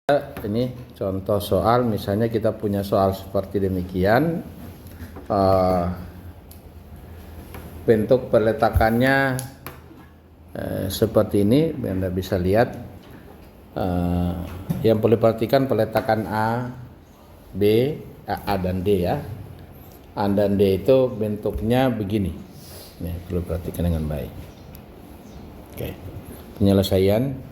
Ini contoh soal, misalnya kita punya soal seperti demikian, bentuk peletakannya seperti ini. Anda bisa lihat, yang perlu diperhatikan peletakan A, B, A dan D ya. A dan D itu bentuknya begini, ini perlu perhatikan dengan baik. Oke, penyelesaian.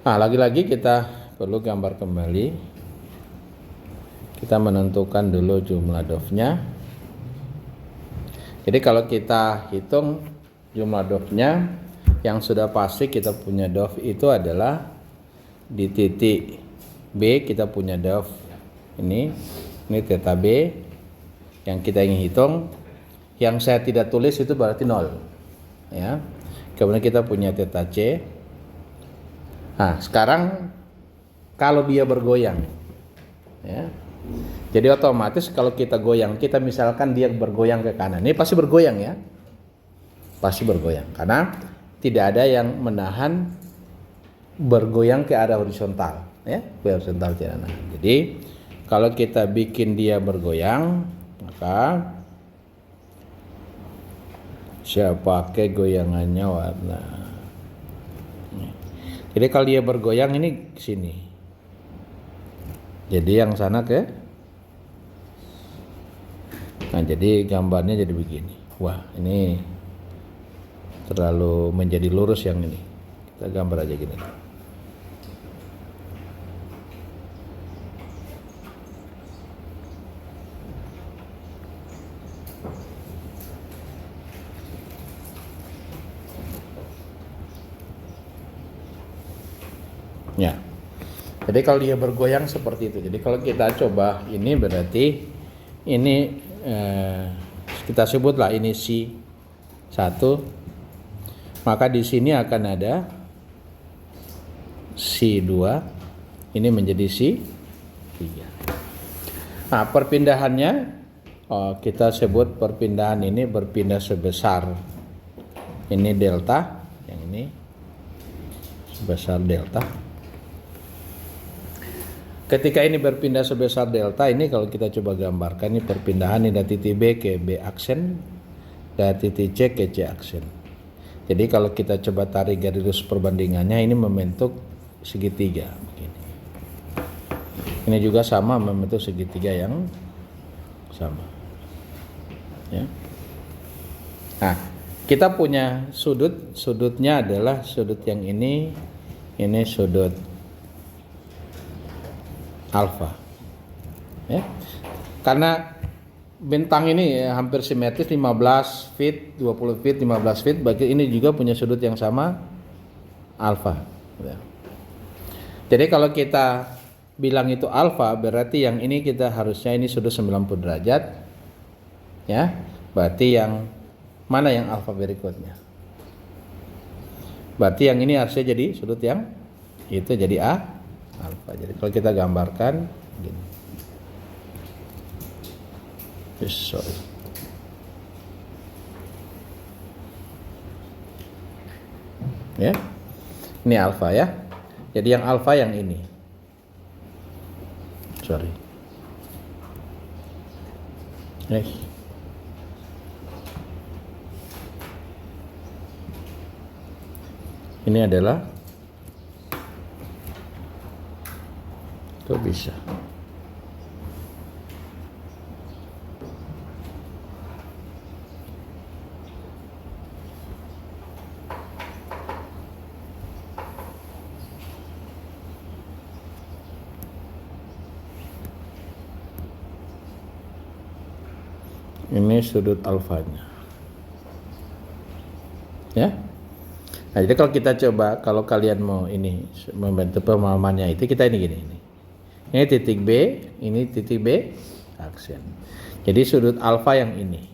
Lagi-lagi kita perlu gambar kembali. Kita menentukan dulu jumlah dovnya. Jadi kalau kita hitung jumlah dovnya, yang sudah pasti kita punya dov itu adalah di titik B kita punya dov ini theta B yang kita ingin hitung. Yang saya tidak tulis itu berarti 0 ya. Kemudian kita punya theta C. Sekarang kalau dia bergoyang ya, jadi otomatis kalau kita goyang, kita misalkan dia bergoyang ke kanan, ini pasti bergoyang ya, pasti bergoyang karena tidak ada yang menahan bergoyang ke arah horizontal ya, horizontal tidak nahan. Jadi kalau kita bikin dia bergoyang, maka saya pakai goyangannya warna. Jadi kalau dia bergoyang ini ke sini. Jadi yang sana ke. Jadi gambarnya jadi begini. Wah, ini terlalu menjadi lurus yang ini. Kita gambar aja gini. Ya. Jadi kalau dia bergoyang seperti itu. Jadi kalau kita coba ini berarti ini kita sebutlah ini C1. Maka di sini akan ada C2. Ini menjadi C3. Perpindahannya kita sebut perpindahan ini berpindah sebesar ini delta, yang ini sebesar delta. Ketika ini berpindah sebesar delta, ini kalau kita coba gambarkan, ini perpindahan ini dari titik B ke B aksen, dari titik C ke C aksen. Jadi kalau kita coba tarik garis perbandingannya, ini membentuk segitiga begini. Ini juga sama membentuk segitiga yang sama. Ya. Kita punya sudutnya adalah sudut yang ini sudut alfa ya, karena bintang ini hampir simetris 15 feet, 20 feet, 15 feet, bagi ini juga punya sudut yang sama alfa ya. Jadi kalau kita bilang itu alfa, berarti yang ini kita harusnya ini sudut 90 derajat ya, berarti yang mana yang alfa berikutnya, berarti yang ini harusnya jadi sudut yang itu jadi alfa. Jadi kalau kita gambarkan gini. Ya. Ini alfa ya. Jadi yang alfa yang ini. Ini adalah kok bisa? Ini sudut alfanya. Ya. Jadi kalau kita coba, kalau kalian mau ini membantu pemahamannya itu, kita ini gini. Ini titik B, ini titik B aksen. Jadi sudut alfa yang ini.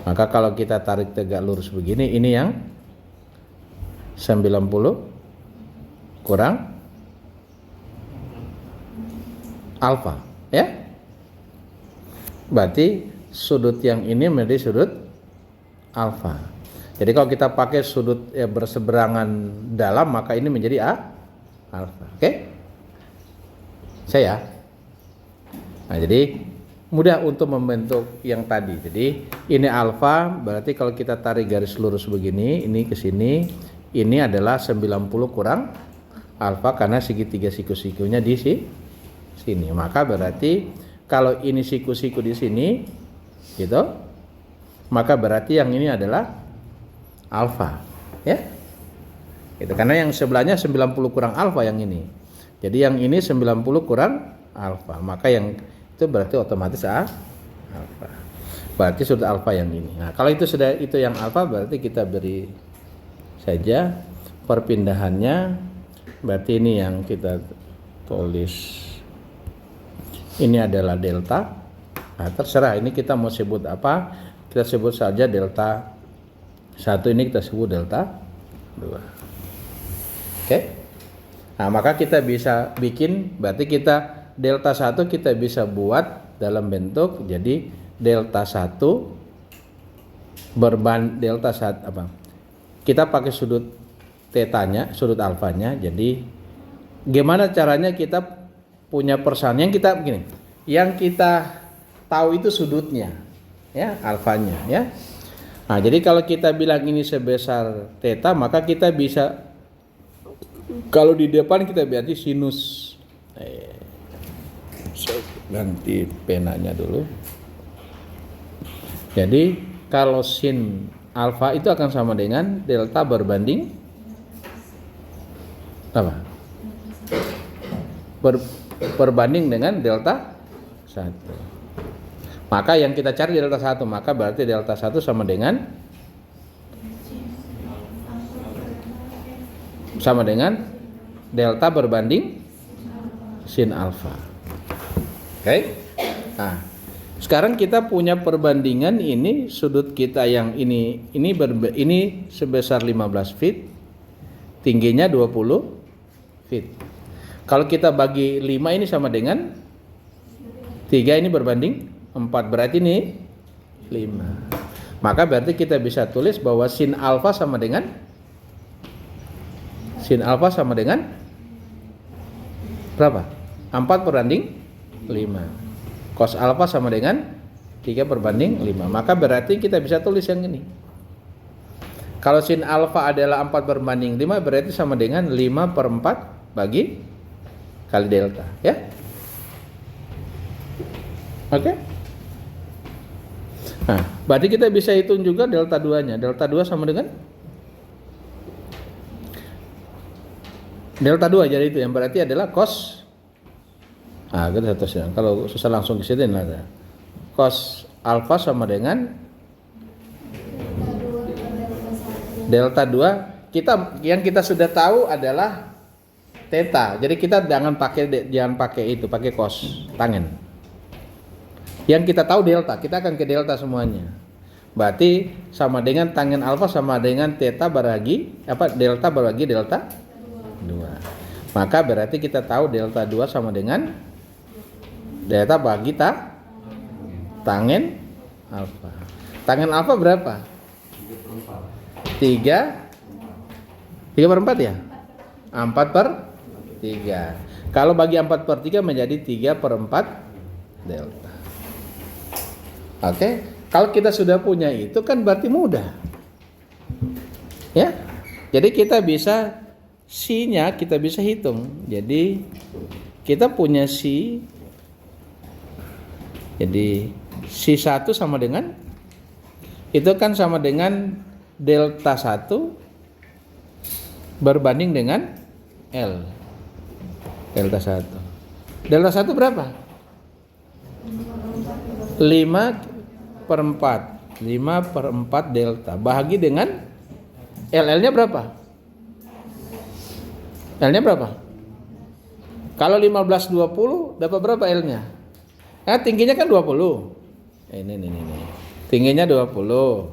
Maka kalau kita tarik tegak lurus begini, ini yang 90 kurang alfa, ya. Berarti sudut yang ini menjadi sudut alfa. Jadi kalau kita pakai sudut berseberangan dalam, maka ini menjadi alfa. Oke? Saya. Nah, jadi mudah untuk membentuk yang tadi. Jadi ini alfa, berarti kalau kita tarik garis lurus begini, ini ke sini, ini adalah 90 kurang alfa karena segitiga siku-sikunya di sini. Maka berarti kalau ini siku-siku di sini, gitu, maka berarti yang ini adalah alfa, ya. Itu karena yang sebelahnya 90 kurang alfa yang ini. Jadi yang ini 90 kurang alfa, maka yang itu berarti otomatis alfa. Berarti sudut alfa yang ini. Nah, kalau itu sudah itu yang alfa, berarti kita beri saja perpindahannya. Berarti ini yang kita tulis. Ini adalah delta. Nah, terserah ini kita mau sebut apa. Kita sebut saja delta 1, ini kita sebut delta 2. Oke. Nah, maka kita bisa bikin, berarti kita delta 1 kita bisa buat dalam bentuk jadi delta 1 delta 1 apa? Kita pakai sudut tetanya, sudut alfanya. Jadi gimana caranya kita punya persamaan yang kita begini. Yang kita tahu itu sudutnya, ya, alfanya, ya. Nah, jadi kalau kita bilang ini sebesar theta, maka kita bisa, kalau di depan kita berarti sinus. Ganti penanya dulu. Jadi kalau sin alfa itu akan sama dengan delta berbanding apa? Berbanding dengan delta 1. Maka yang kita cari delta 1, maka berarti delta 1 sama dengan delta berbanding sin alfa. Oke. Nah, sekarang kita punya perbandingan ini sudut kita yang ini sebesar 15 feet, tingginya 20 feet. Kalau kita bagi 5 ini sama dengan 3, ini berbanding 4, berarti ini 5. Maka berarti kita bisa tulis bahwa sin alfa sama dengan berapa? 4 berbanding 5. Cos alfa sama dengan 3 berbanding 5. Maka berarti kita bisa tulis yang ini. Kalau sin alfa adalah 4 berbanding 5, berarti sama dengan 5/4 bagi kali delta, ya. Oke. Nah, berarti kita bisa hitung juga delta 2-nya. Delta 2 sama dengan delta 2, jadi itu yang berarti adalah cos. Nah, kita terusnya. Kalau susah langsung ke situ ada. Cos alfa sama dengan delta 2. Yang kita sudah tahu adalah theta. Jadi kita jangan pakai itu, pakai cos tangen. Yang kita tahu delta, kita akan ke delta semuanya. Berarti sama dengan tangen alfa sama dengan theta delta berbagi delta 2. Maka berarti kita tahu delta 2 sama dengan delta bagi tangen alfa. Tangen alfa berapa? 3/4 ya? 4/3. Kalau bagi 4/3 menjadi 3/4 delta. Oke, kalau kita sudah punya itu kan berarti mudah. Ya. Jadi kita bisa C-nya kita bisa hitung. Jadi kita punya C. Jadi C1 sama dengan itu kan sama dengan delta 1 berbanding dengan L. Delta 1. Delta 1 berapa? 5/4 delta bahagi dengan L-nya berapa? L-nya berapa? Kalau 15/20 dapat berapa L-nya? Nah, tingginya kan 20. Ini. Tingginya 20.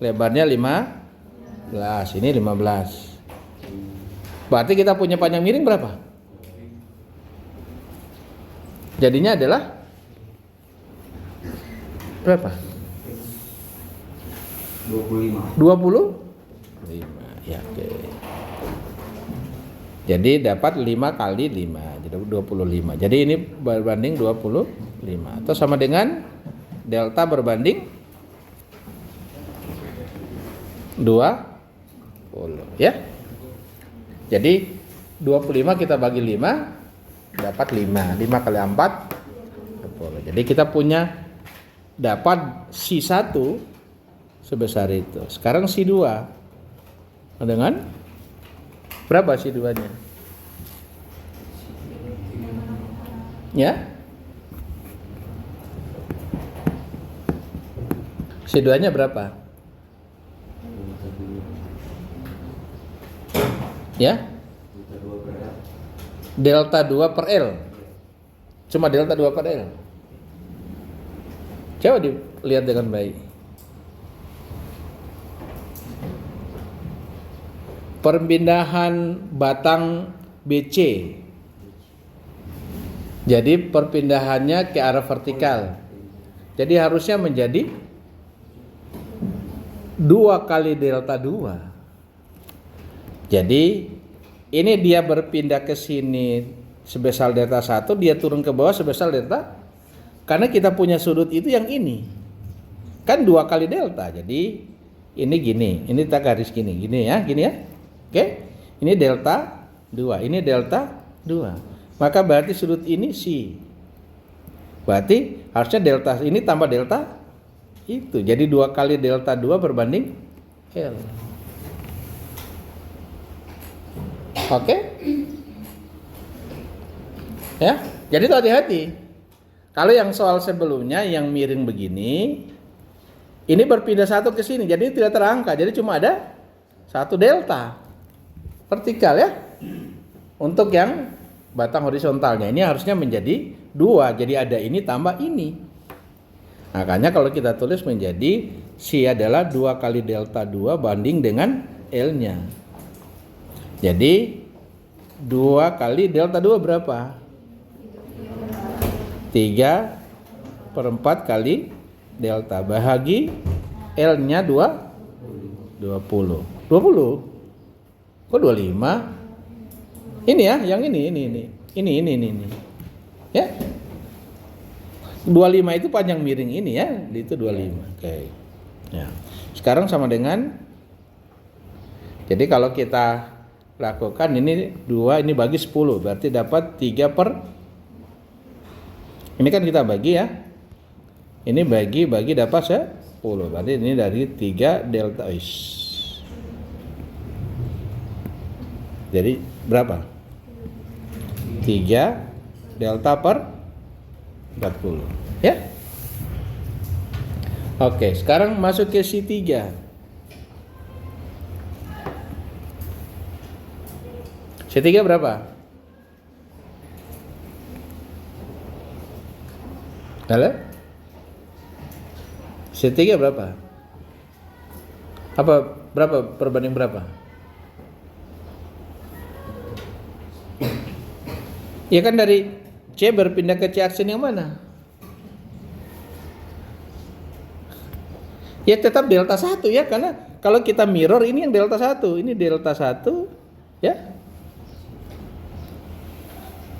Lebarnya 15. Ini 15. Berarti kita punya panjang miring berapa? Jadinya adalah berapa? 25. Ya, oke. Jadi dapat 5 kali 5, jadi 25. Jadi ini berbanding 25. Atau sama dengan delta berbanding 20, ya. Jadi 25 kita bagi 5 dapat 5. 5 kali 4 20. Jadi kita punya dapat si 1 sebesar itu. Sekarang si 2 dengan berapa si 2-nya? Ya? Si 2-nya berapa? Ya? Delta 2 per L. Cuma delta 2 per L. Coba dilihat dengan baik. Perpindahan batang BC. Jadi perpindahannya ke arah vertikal. Jadi harusnya menjadi 2 kali delta 2. Jadi ini dia berpindah ke sini sebesar delta 1, dia turun ke bawah sebesar delta. Karena kita punya sudut itu yang ini. Kan 2 kali delta. Jadi ini gini, ini kita garis gini ya, gini ya. Oke. Ini delta 2, ini delta 2. Maka berarti sudut ini C. Berarti harusnya delta ini tambah delta itu. Jadi 2 kali delta 2 berbanding L. Oke? Ya, jadi itu hati-hati. Kalau yang soal sebelumnya yang miring begini, ini berpindah 1 ke sini, jadi tidak terangkat. Jadi cuma ada 1 delta vertikal ya. Untuk yang batang horizontalnya ini harusnya menjadi 2. Jadi ada ini tambah ini. Makanya kalau kita tulis menjadi C adalah 2 kali delta 2 banding dengan L-nya. Jadi 2 kali delta 2 berapa? 3/4 kali delta bahagi L-nya 20. 20? Kok 25? Ini ya, yang ini. Ya. 25 itu panjang miring ini ya, itu 25. Oke. Ya. Sekarang sama dengan, jadi kalau kita lakukan ini 2 ini bagi 10 berarti dapat 3 per, ini kan kita bagi ya, ini bagi dapat 10 berarti ini dari 3 delta is. Jadi berapa? 3 delta per 40 ya. Oke, sekarang masuk ke si 3. C3 berapa? Halo? C3 berapa? Apa berapa perbanding berapa? Ya kan dari C berpindah ke C aksen yang mana? Ya tetap delta 1 ya, karena kalau kita mirror ini yang delta 1, ini delta 1 ya.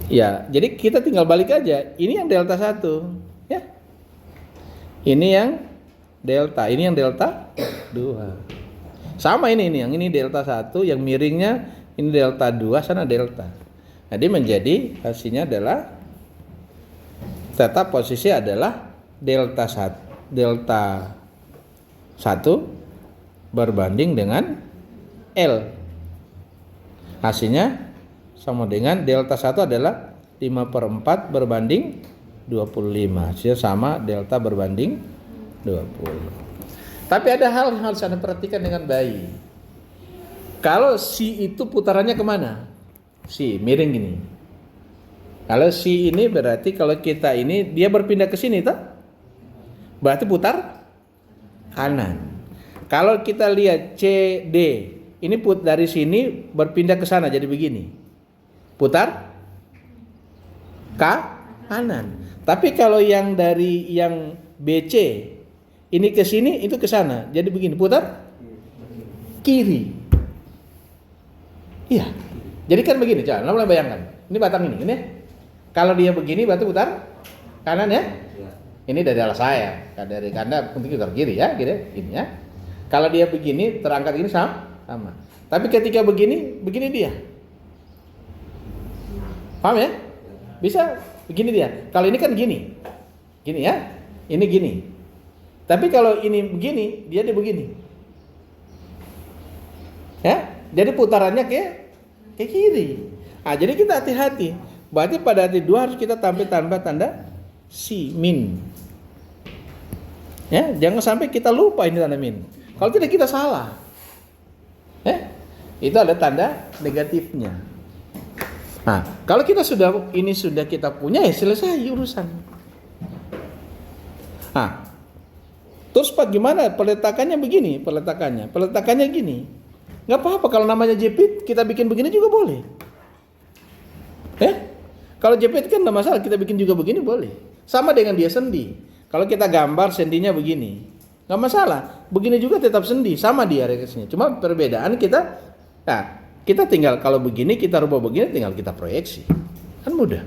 Ya, jadi kita tinggal balik aja. Ini yang delta 1, ya. Ini yang delta, ini yang delta 2. Sama ini yang ini delta 1, yang miringnya ini delta 2, sana delta. Jadi menjadi hasilnya adalah tetap posisi adalah delta 1 berbanding dengan L. Hasilnya sama dengan delta 1 adalah 5/4 berbanding 25. Hasilnya sama, delta berbanding 20. Tapi ada hal yang harus Anda perhatikan dengan baik. Kalau C itu putarannya kemana? C, miring gini. Kalau C ini berarti kalau kita ini dia berpindah ke sini toh? Berarti putar kanan. Kalau kita lihat CD, ini dari sini berpindah ke sana jadi begini. Putar kanan. Tapi kalau yang dari yang BC Ini ke sini, itu ke sana. Jadi begini, putar kiri. Iya. Jadi kan begini, coba mulai bayangkan. Ini batang ini. Kalau dia begini, berarti putar kanan ya. Ini dari alas saya. Dari Anda mungkin putar kiri ya, gitu. Ini ya. Kalau dia begini, terangkat ini sama. Tapi ketika begini dia. Paham ya? Bisa begini dia. Kalau ini kan gini ya. Ini gini. Tapi kalau ini begini, dia begini. Ya, jadi putarannya ke kiri. Jadi kita hati-hati. Berarti pada hati 2 harus kita tambah tanda si min. Ya, jangan sampai kita lupa ini tanda min. Kalau tidak kita salah. Itu ada tanda negatifnya. Nah, kalau kita sudah kita punya ya selesai urusan. Nah, terus bagaimana peletakannya begini? Peletakannya gini. Nggak apa-apa kalau namanya jepit kita bikin begini juga boleh. Kalau jepit kan nggak masalah, kita bikin juga begini boleh. Sama dengan dia sendi. Kalau kita gambar sendinya begini, nggak masalah. Begini juga tetap sendi, sama dia reaksinya. Cuma perbedaan kita tinggal kalau begini kita rubah begini, tinggal kita proyeksi. Kan mudah.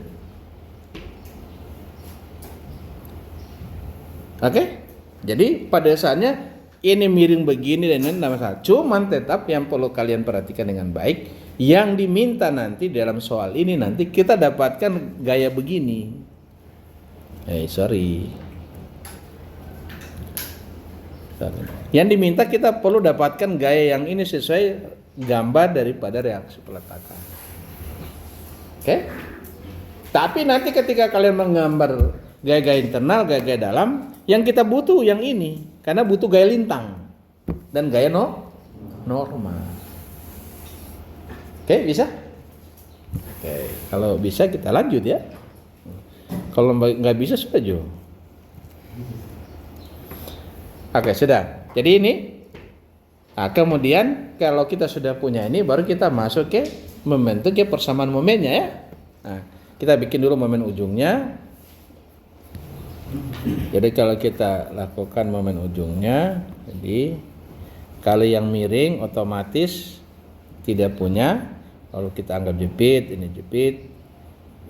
Oke? Jadi pada dasarnya ini miring begini dan ini tidak masalah. Cuman tetap yang perlu kalian perhatikan dengan baik, yang diminta nanti dalam soal ini nanti kita dapatkan gaya begini. Yang diminta kita perlu dapatkan gaya yang ini sesuai gambar daripada reaksi peletakan. Oke? Tapi nanti ketika kalian menggambar gaya-gaya internal, gaya-gaya dalam, yang kita butuh yang ini, karena butuh gaya lintang dan gaya normal. Oke, bisa? Oke, kalau bisa kita lanjut ya. Kalau nggak bisa sudah Jo. Oke, sudah. Jadi ini. Nah, kemudian kalau kita sudah punya ini, baru kita masuk ke membentuk ke persamaan momennya ya. Nah, kita bikin dulu momen ujungnya. Jadi kalau kita lakukan momen ujungnya, jadi kalau yang miring otomatis tidak punya. Lalu kita anggap jepit,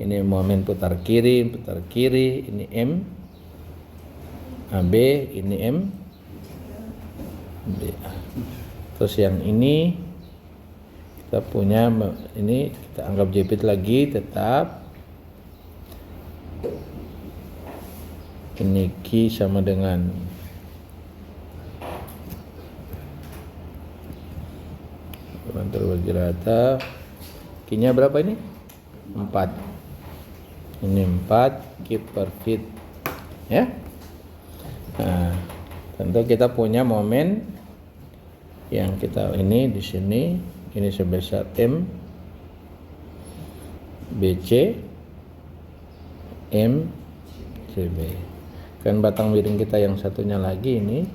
ini momen putar kiri, ini M, AB, ini M, B. Terus yang ini kita punya, ini kita anggap jepit lagi tetap. Ini Q sama dengan bentuk bagi rata. Q-nya berapa ini? 4. Ini 4 Q per feet. Ya. Nah, tentu kita punya momen yang kita ini di sini, ini sebesar M BC M CB. Kan batang miring kita yang satunya lagi ini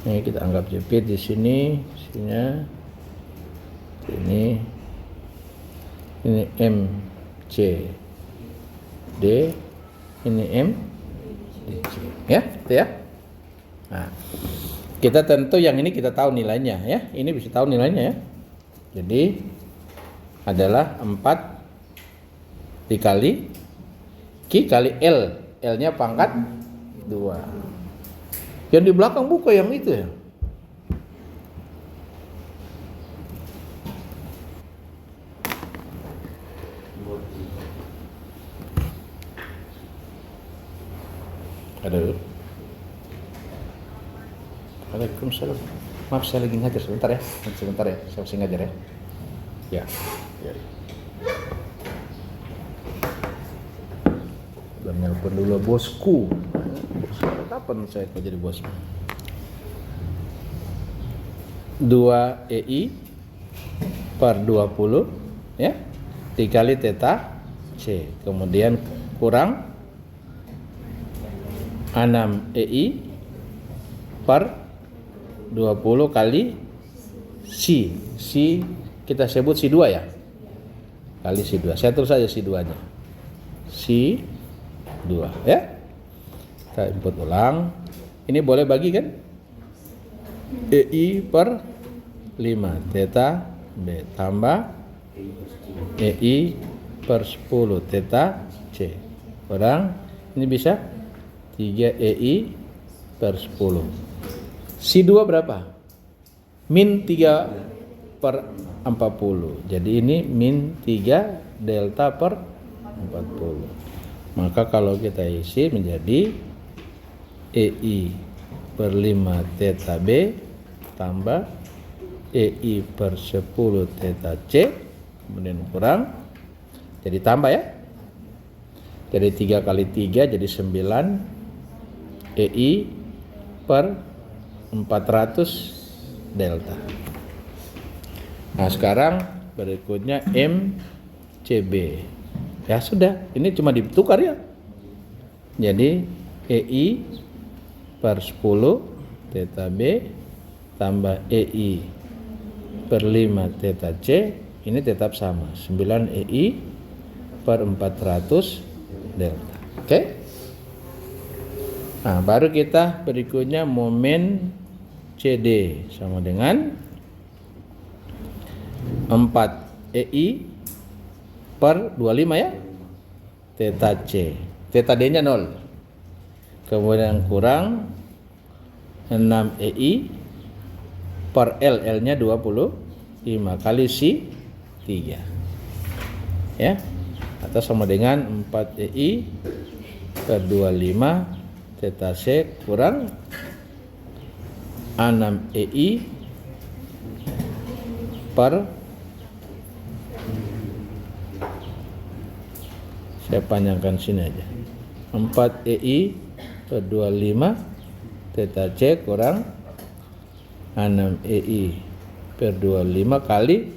kita anggap jepit di sini, sininya ini M C D, ini M D C. Ya, itu ya. Nah, kita tentu yang ini kita tahu nilainya ya. Ini bisa tahu nilainya ya. Jadi adalah 4 dikali Q kali L. L-nya pangkat 2. Yang di belakang buka yang itu ya. Ada. Waalaikumsalam. Maaf saya lagi ngajar sebentar ya. Saya masih ngajar ya. Ya. Udah nelpon dulu bosku. Kapan saya jadi bosku? 2 EI per 20 ya dikali theta C, kemudian kurang 6 EI per 20 kali C kita sebut C2 ya, kali C2, saya tulis saja C2 nya C2 ya. Kita input ulang. Ini boleh bagi kan? EI per 5 theta B tambah EI per 10 theta C kurang, ini bisa 3 EI per 10. Si 2 berapa? Min 3 per 40. Jadi ini min 3 delta per 40. Maka kalau kita isi menjadi EI per 5 theta B tambah EI per 10 theta C, kemudian kurang, jadi tambah ya. Jadi 3 kali 3 jadi 9 EI per 400 delta. Nah sekarang berikutnya MCB. Ya sudah, ini cuma ditukar ya. Jadi EI per 10 theta B tambah EI per 5 theta C, ini tetap sama 9 EI per 400 delta. Oke. Nah baru kita berikutnya momen CD sama dengan 4 EI per 25 ya, theta C, theta D nya 0, kemudian kurang 6 EI per L nya 25 kali si 3 ya, atau sama dengan 4 EI per 25 theta C kurang 6 EI per, saya panjangkan sini aja, 4 EI per 25 theta C kurang 6 EI per 25 kali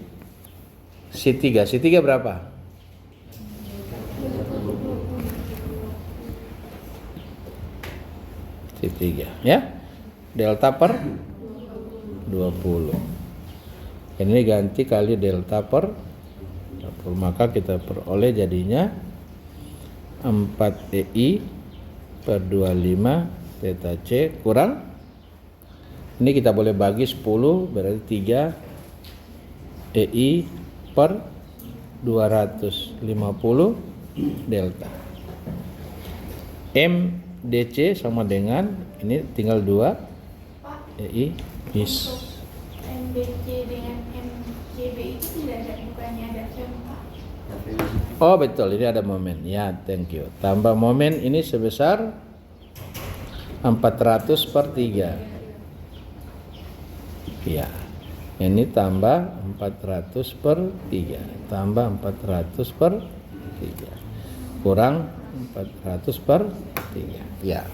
si 3. Si 3 berapa? Si 3 ya, delta per 20. Ini ganti kali delta per 20, maka kita peroleh jadinya 4 EI per 25 theta C kurang, ini kita boleh bagi 10, berarti 3 EI per 250 delta. MDC sama dengan, ini tinggal 2 EI bis. MBC dengan MCB itu tidak ada, bukannya ada Pak? Oh betul, ini ada momen ya, thank you. Tambah momen ini sebesar 400 per 3 ya, ini tambah 400 per 3 tambah 400 per 3 kurang 400 per 3 ya.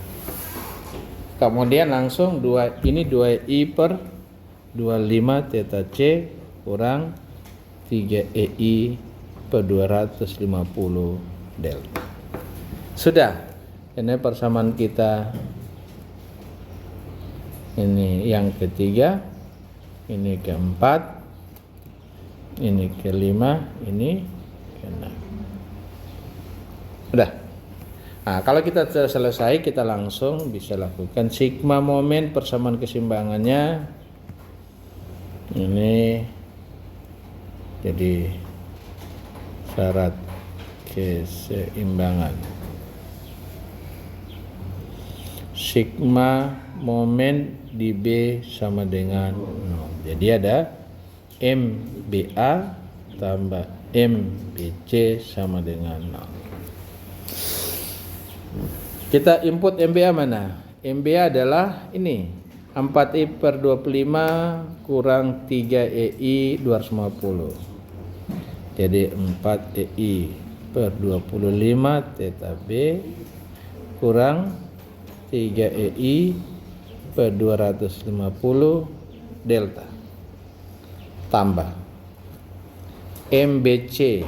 Kemudian langsung ini 2I per 25 theta C kurang 3 EI per 250 delta. Sudah, ini persamaan kita. Ini yang ketiga, ini keempat, ini kelima, ini keenam. Udah. Nah, kalau kita selesai, kita langsung bisa lakukan sigma momen persamaan keseimbangannya. Ini jadi syarat keseimbangan. Sigma momen di B sama dengan 0. Jadi ada MBA tambah MBC sama dengan 0. Kita input MBA mana? MBA adalah ini 4I per 25 kurang 3 EI 250. Jadi 4 EI per 25 theta B kurang 3 EI per 250 delta tambah MBC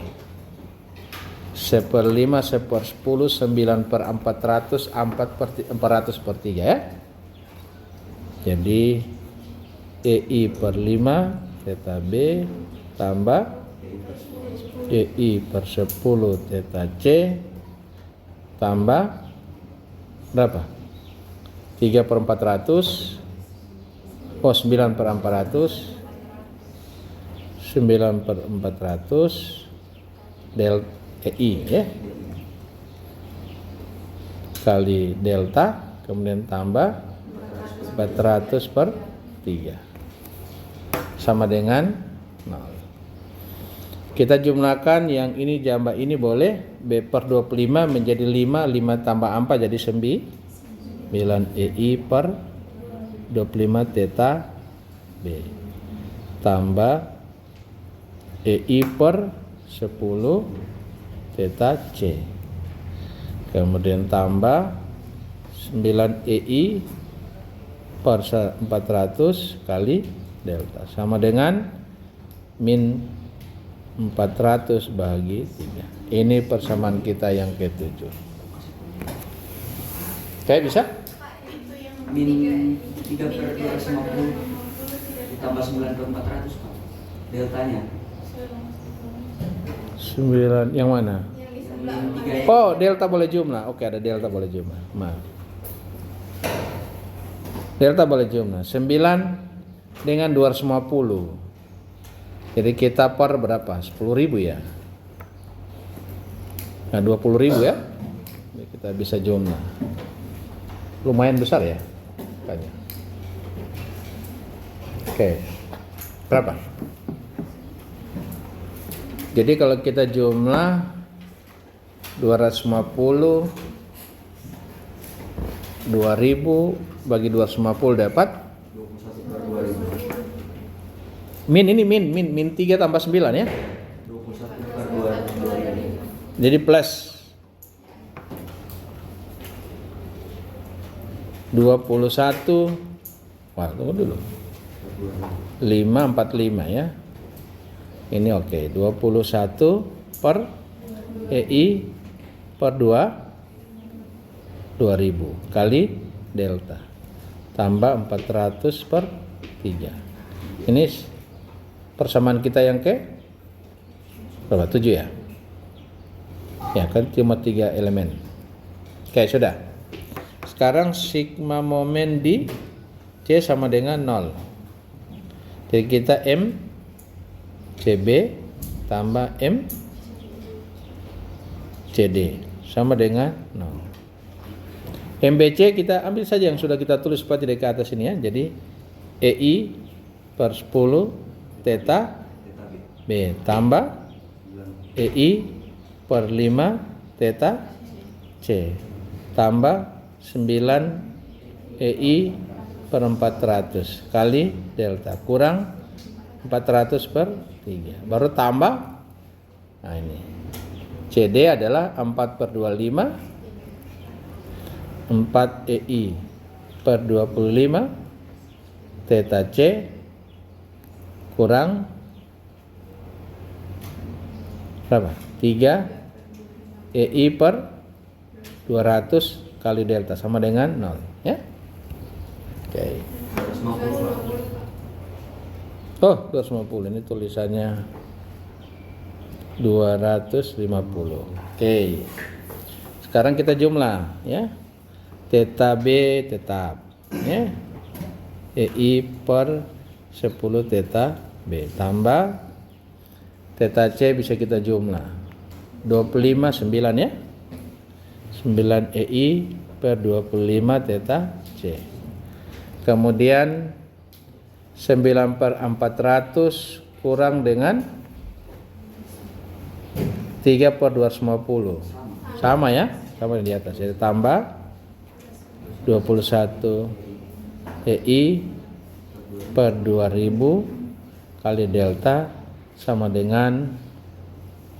1/5 1/10 9 per 400 400 per 3 ya. Jadi EI per 5 theta B tambah EI per 10 theta C tambah berapa? 3 per 400. Oh, 9 per 400. 9 per 400 del EI ya. Kali delta, kemudian tambah 400 per 3. Sama dengan 0. Kita jumlahkan yang ini jambah ini boleh. B per 25 menjadi 5. 5 tambah 4 jadi 9 EI per 25 theta B. Tambah EI per 10 theta C. Kemudian tambah 9 EI per 400 kali delta. Sama dengan min 400 bagi 3. Ini persamaan kita yang ke-7. Oke, bisa? Itu yang Min 3 per 250 ditambah 9 per 400 Pak. Deltanya 9 yang mana? yang di sebelah Min 3 Oh, delta boleh jumlah. Oke, ada delta boleh jumlah. Maaf. Delta boleh jumlah. 9 dengan 250. Jadi kita per berapa? 10.000 ya. Nah, 20.000 ya. Jadi kita bisa jumlah. Lumayan besar ya. Kayaknya. Oke. Berapa? Jadi kalau kita jumlah 250 2000 bagi 250 dapat 21 per 2000. min 3 tambah 9 ya. 21 per 2000. Jadi plus 21. Wah, tunggu dulu. 545 ya. Ini oke. 21 per EI per 2000 kali delta tambah 400 per 3. Ini persamaan kita yang ke berapa? 7 ya? Ya kan cuma 3 elemen. Oke, sudah. Sekarang sigma momen di C sama dengan 0. Jadi kita M CB tambah M CD sama dengan 0. MBC kita ambil saja yang sudah kita tulis seperti di atas ini ya. Jadi EI per 10 theta B tambah EI per 5 theta C tambah 9 EI per 400 kali delta kurang 400 per 3 baru tambah. Nah ini CD adalah 4 per 25 4 EI per 25 theta C kurang berapa? 3 EI per 200 kali delta sama dengan 0 ya. Oke. 250. Oh, 250 ini tulisannya 250. Oke. Sekarang kita jumlah ya. Theta B tetap ya. EI per 10 theta B tambah theta C bisa kita jumlah 25 9 ya. 9 EI per 25 theta C. Kemudian 9 per 400 kurang dengan 3 per 250. Sama ya, sama di atas. Jadi tambah 21 EI per 2000 kali delta sama dengan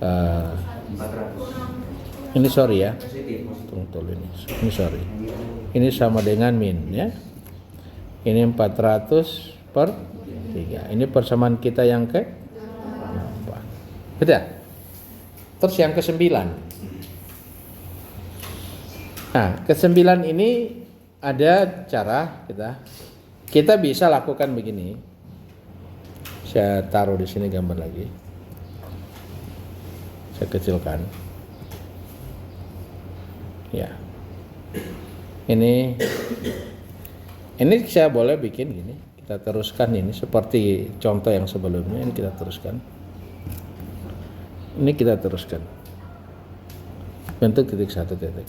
400. ini sorry ya. Positif. Tunggu ini sorry. Ini sama dengan min ya. Ini 400 per 3. Ini persamaan kita yang ke 4. Betul? Terus yang ke-9. Nah, ke-9 ini ada cara kita bisa lakukan begini. Saya taruh di sini gambar lagi. Saya kecilkan. Ya. Ini Ini saya boleh bikin gini. Kita teruskan ini seperti contoh yang sebelumnya. Ini kita teruskan. Ini kita teruskan. Bentuk titik satu titik.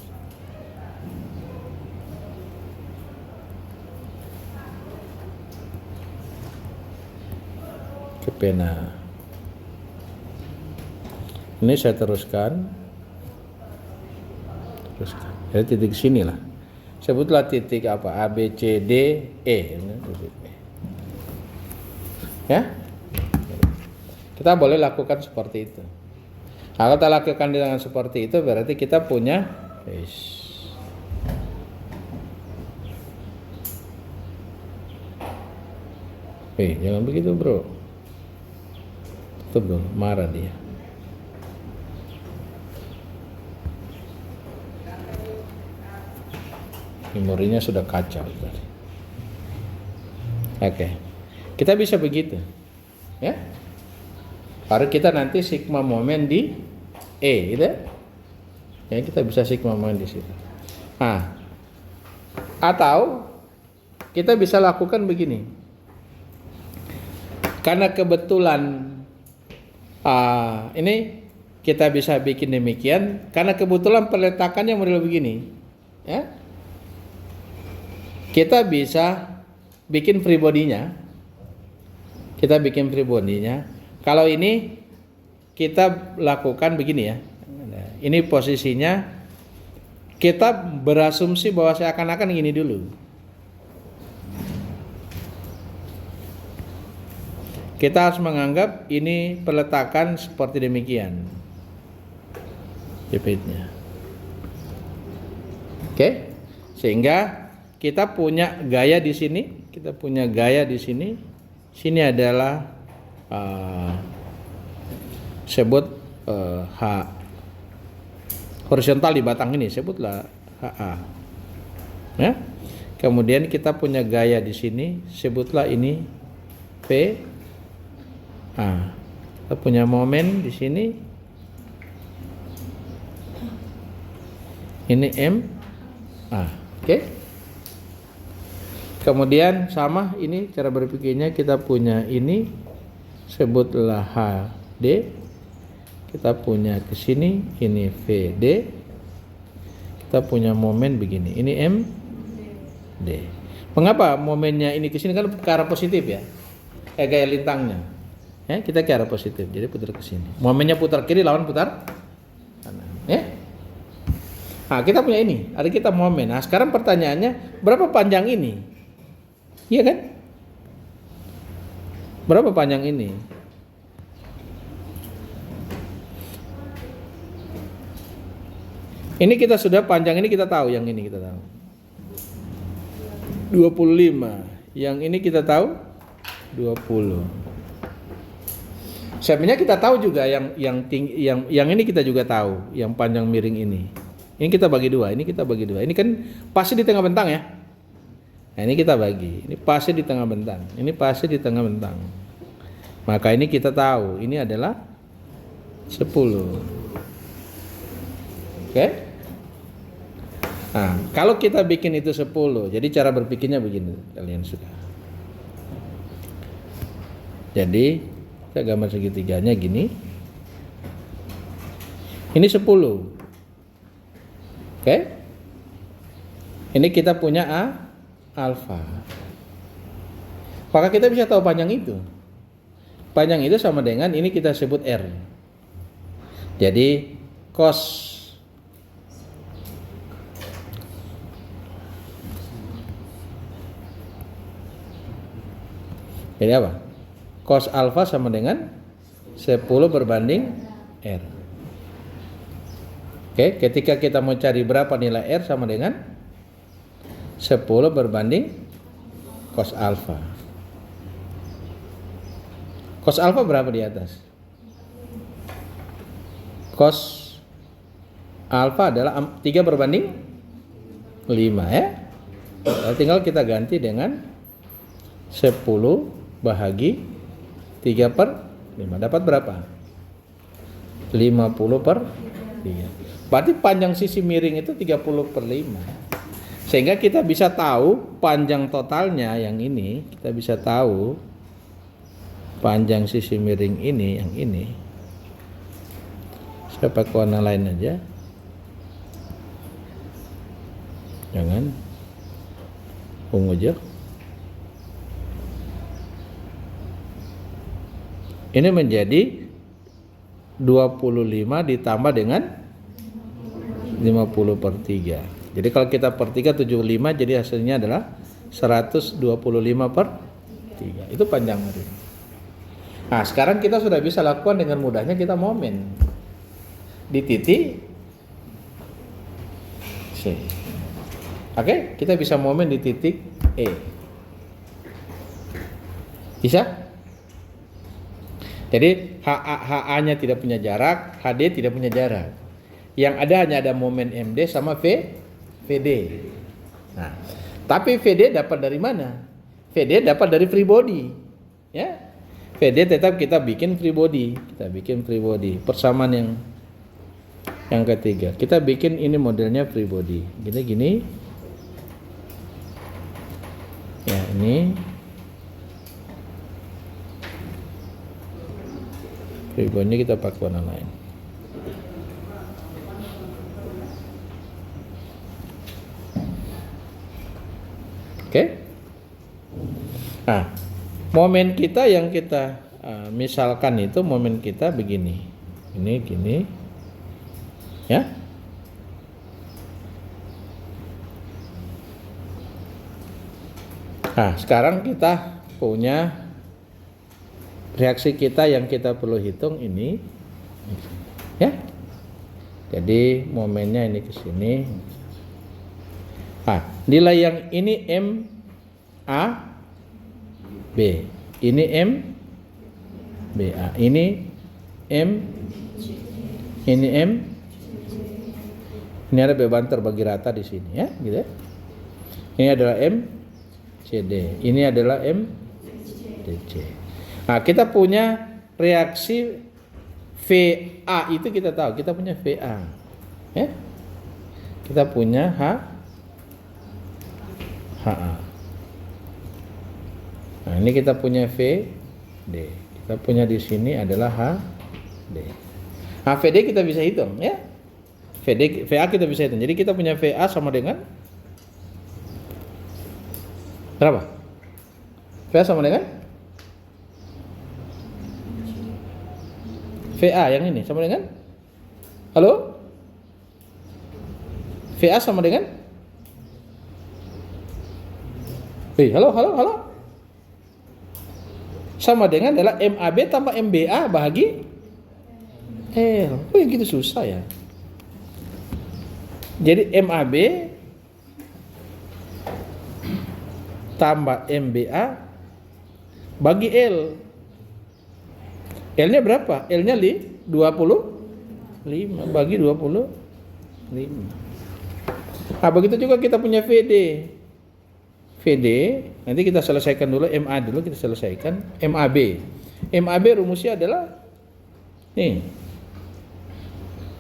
Ke pena. Ini saya teruskan. Teruskan. Jadi titik sini lah. Sebutlah titik apa? A, B, C, D, E. Ini titik E. Ya? Kita boleh lakukan seperti itu. Nah, kalau kita lakukan dengan seperti itu berarti kita punya jangan begitu bro. Tutup dong, marah dia. Memorinya sudah kacau tadi. Oke. Kita bisa begitu. Ya. Baru kita nanti sigma momen di E gitu ya. Ya, kita bisa sigma momen di situ. Nah, atau kita bisa lakukan begini. Karena kebetulan ini kita bisa bikin demikian karena kebetulan peletakannya model begini. Ya. Kita bisa bikin free body-nya. Kita bikin free body-nya. Kalau ini kita lakukan begini ya. Ini posisinya kita berasumsi bahwa seakan-akan gini dulu. Kita harus menganggap ini peletakan seperti demikian. Jepitnya. Oke? Sehingga kita punya gaya di sini, kita punya gaya di sini. Sini adalah sebut H horizontal di batang ini, sebutlah HA. Ya. Kemudian kita punya gaya di sini, sebutlah ini P. Kita punya momen di sini. Ini M. Oke. Kemudian sama ini cara berpikirnya, kita punya ini sebutlah HD. Kita punya ke sini ini VD. Kita punya momen begini. Ini MD. Mengapa momennya ini ke sini kan ke arah positif ya? Gaya lintangnya. Ya, kita ke arah positif. Jadi putar ke sini. Momennya putar kiri lawan putar kanan. Ya. Nah, kita punya ini, ada kita momen. Nah, sekarang pertanyaannya, berapa panjang ini? Iya kan? Berapa panjang ini? Ini kita sudah panjang ini kita tahu, yang ini kita tahu. 25. Yang ini kita tahu 20. Sebenarnya kita tahu juga yang ini kita juga tahu, yang panjang miring ini. Ini kita bagi dua, ini kita bagi dua. Ini kan pasti di tengah bentang ya. Nah, ini kita bagi. Ini pasti di tengah bentang. Ini pasti di tengah bentang. Maka ini kita tahu, ini adalah 10. Oke? Nah, kalau kita bikin itu 10, jadi cara berpikirnya begini, kalian sudah. Jadi, kita gambar segitiganya gini. Ini 10. Oke? Ini kita punya alfa. Maka kita bisa tahu panjang itu. Panjang itu sama dengan ini kita sebut R. Jadi cos Jadi apa? Cos alfa sama dengan 10 berbanding R. Oke, ketika kita mau cari berapa nilai R sama dengan 10 berbanding cos alfa. Cos alfa berapa di atas? Cos alfa adalah 3 berbanding 5 ya. Lalu tinggal kita ganti dengan 10 bahagi 3 per 5. Dapat berapa? 50 per 3. Berarti panjang sisi miring itu 30 per 5. Sehingga kita bisa tahu panjang totalnya yang ini, kita bisa tahu panjang sisi miring ini yang ini. Saya pakai warna lain aja. Jangan ungu aja. Ini menjadi 25 ditambah dengan 50/3. Jadi kalau kita per 3 75, jadi hasilnya adalah 125/3. Itu panjang miring. Nah, sekarang kita sudah bisa lakukan dengan mudahnya, kita momen di titik C. Oke, kita bisa momen di titik E. Bisa? Jadi HA-nya tidak punya jarak, HD tidak punya jarak. Yang ada hanya ada momen MD sama VD. Nah, tapi VD dapat dari mana? VD dapat dari free body. Ya. VD tetap kita bikin free body. Kita bikin free body. Persamaan yang ketiga. Kita bikin ini modelnya free body. Gini. Ya, ini free body kita pakai warna lain. Oke. Nah, momen kita yang kita misalkan itu momen kita begini. Ini gini. Ya. Nah, sekarang kita punya reaksi kita yang kita perlu hitung ini. Ya. Jadi momennya ini ke sini. Nah, nilai yang ini M A B, ini M B A, ini M, ini M, ini ada beban terbagi rata di sini ya, gitu ya. Ini adalah M C D, ini adalah M D C. Nah, kita punya reaksi VA itu kita tahu, kita punya VA, ya. Kita punya HA. Nah, ini kita punya VD. Kita punya di sini adalah HD. Nah, VD kita bisa hitung ya. VA kita bisa hitung. Jadi kita punya VA sama dengan berapa? VA sama dengan VA yang ini sama dengan, halo? VA sama dengan, halo? Sama dengan adalah MAB tambah MBA bahagi L. Oh, yang gitu susah ya. Jadi MAB tambah MBA bagi L. L-nya berapa? L-nya 25 bagi 25. Nah, begitu juga kita punya VD. Nanti kita selesaikan dulu, MA dulu kita selesaikan. MAB rumusnya adalah nih,